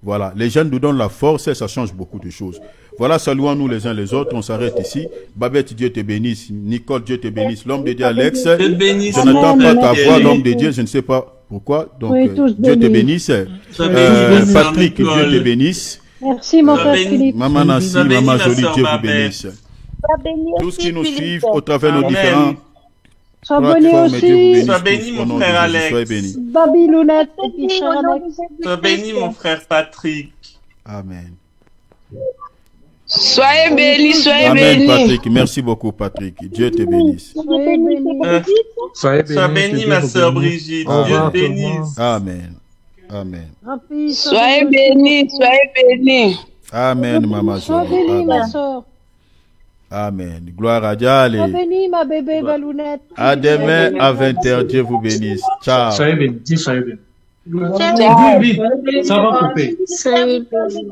Voilà, les jeûnes nous donnent la force et ça change beaucoup de choses. Voilà, saluons-nous les uns les autres, on s'arrête ici. Babette, Dieu te bénisse. Nicole, Dieu te bénisse. L'homme de Dieu, Alex. Je n'entends pas ta voix, l'homme de Dieu, je ne sais pas pourquoi. Donc, oui, Dieu te bénisse. Patrick, Dieu te bénisse. Merci, mon frère Philippe. Maman Nancy, Maman Jolie, Dieu vous bénisse. Tous qui nous suivent au travers nos différents... Sois béni aussi. Sois béni, mon frère Alex. Sois béni. Babylonette et puis cher Alex. Sois béni, mon frère Patrick. Amen. Soyez béni, soyez Amen, béni. Patrick. Merci beaucoup, Patrick. Dieu te bénisse. Soyez béni. Sois béni, ma sœur Brigitte. Dieu te bénisse. Amen. Amen. Soyez béni, soyez béni. Amen, maman. Sois béni, ma soeur. Amen. Gloire à Dieu. Allez. Sois béni, ma bébé Balounette. À demain à 20h. Dieu vous bénisse. Ciao. Soyez béni. Dis soyez béni. Ciao. Vite, vite. Ça va couper. Soyez béni.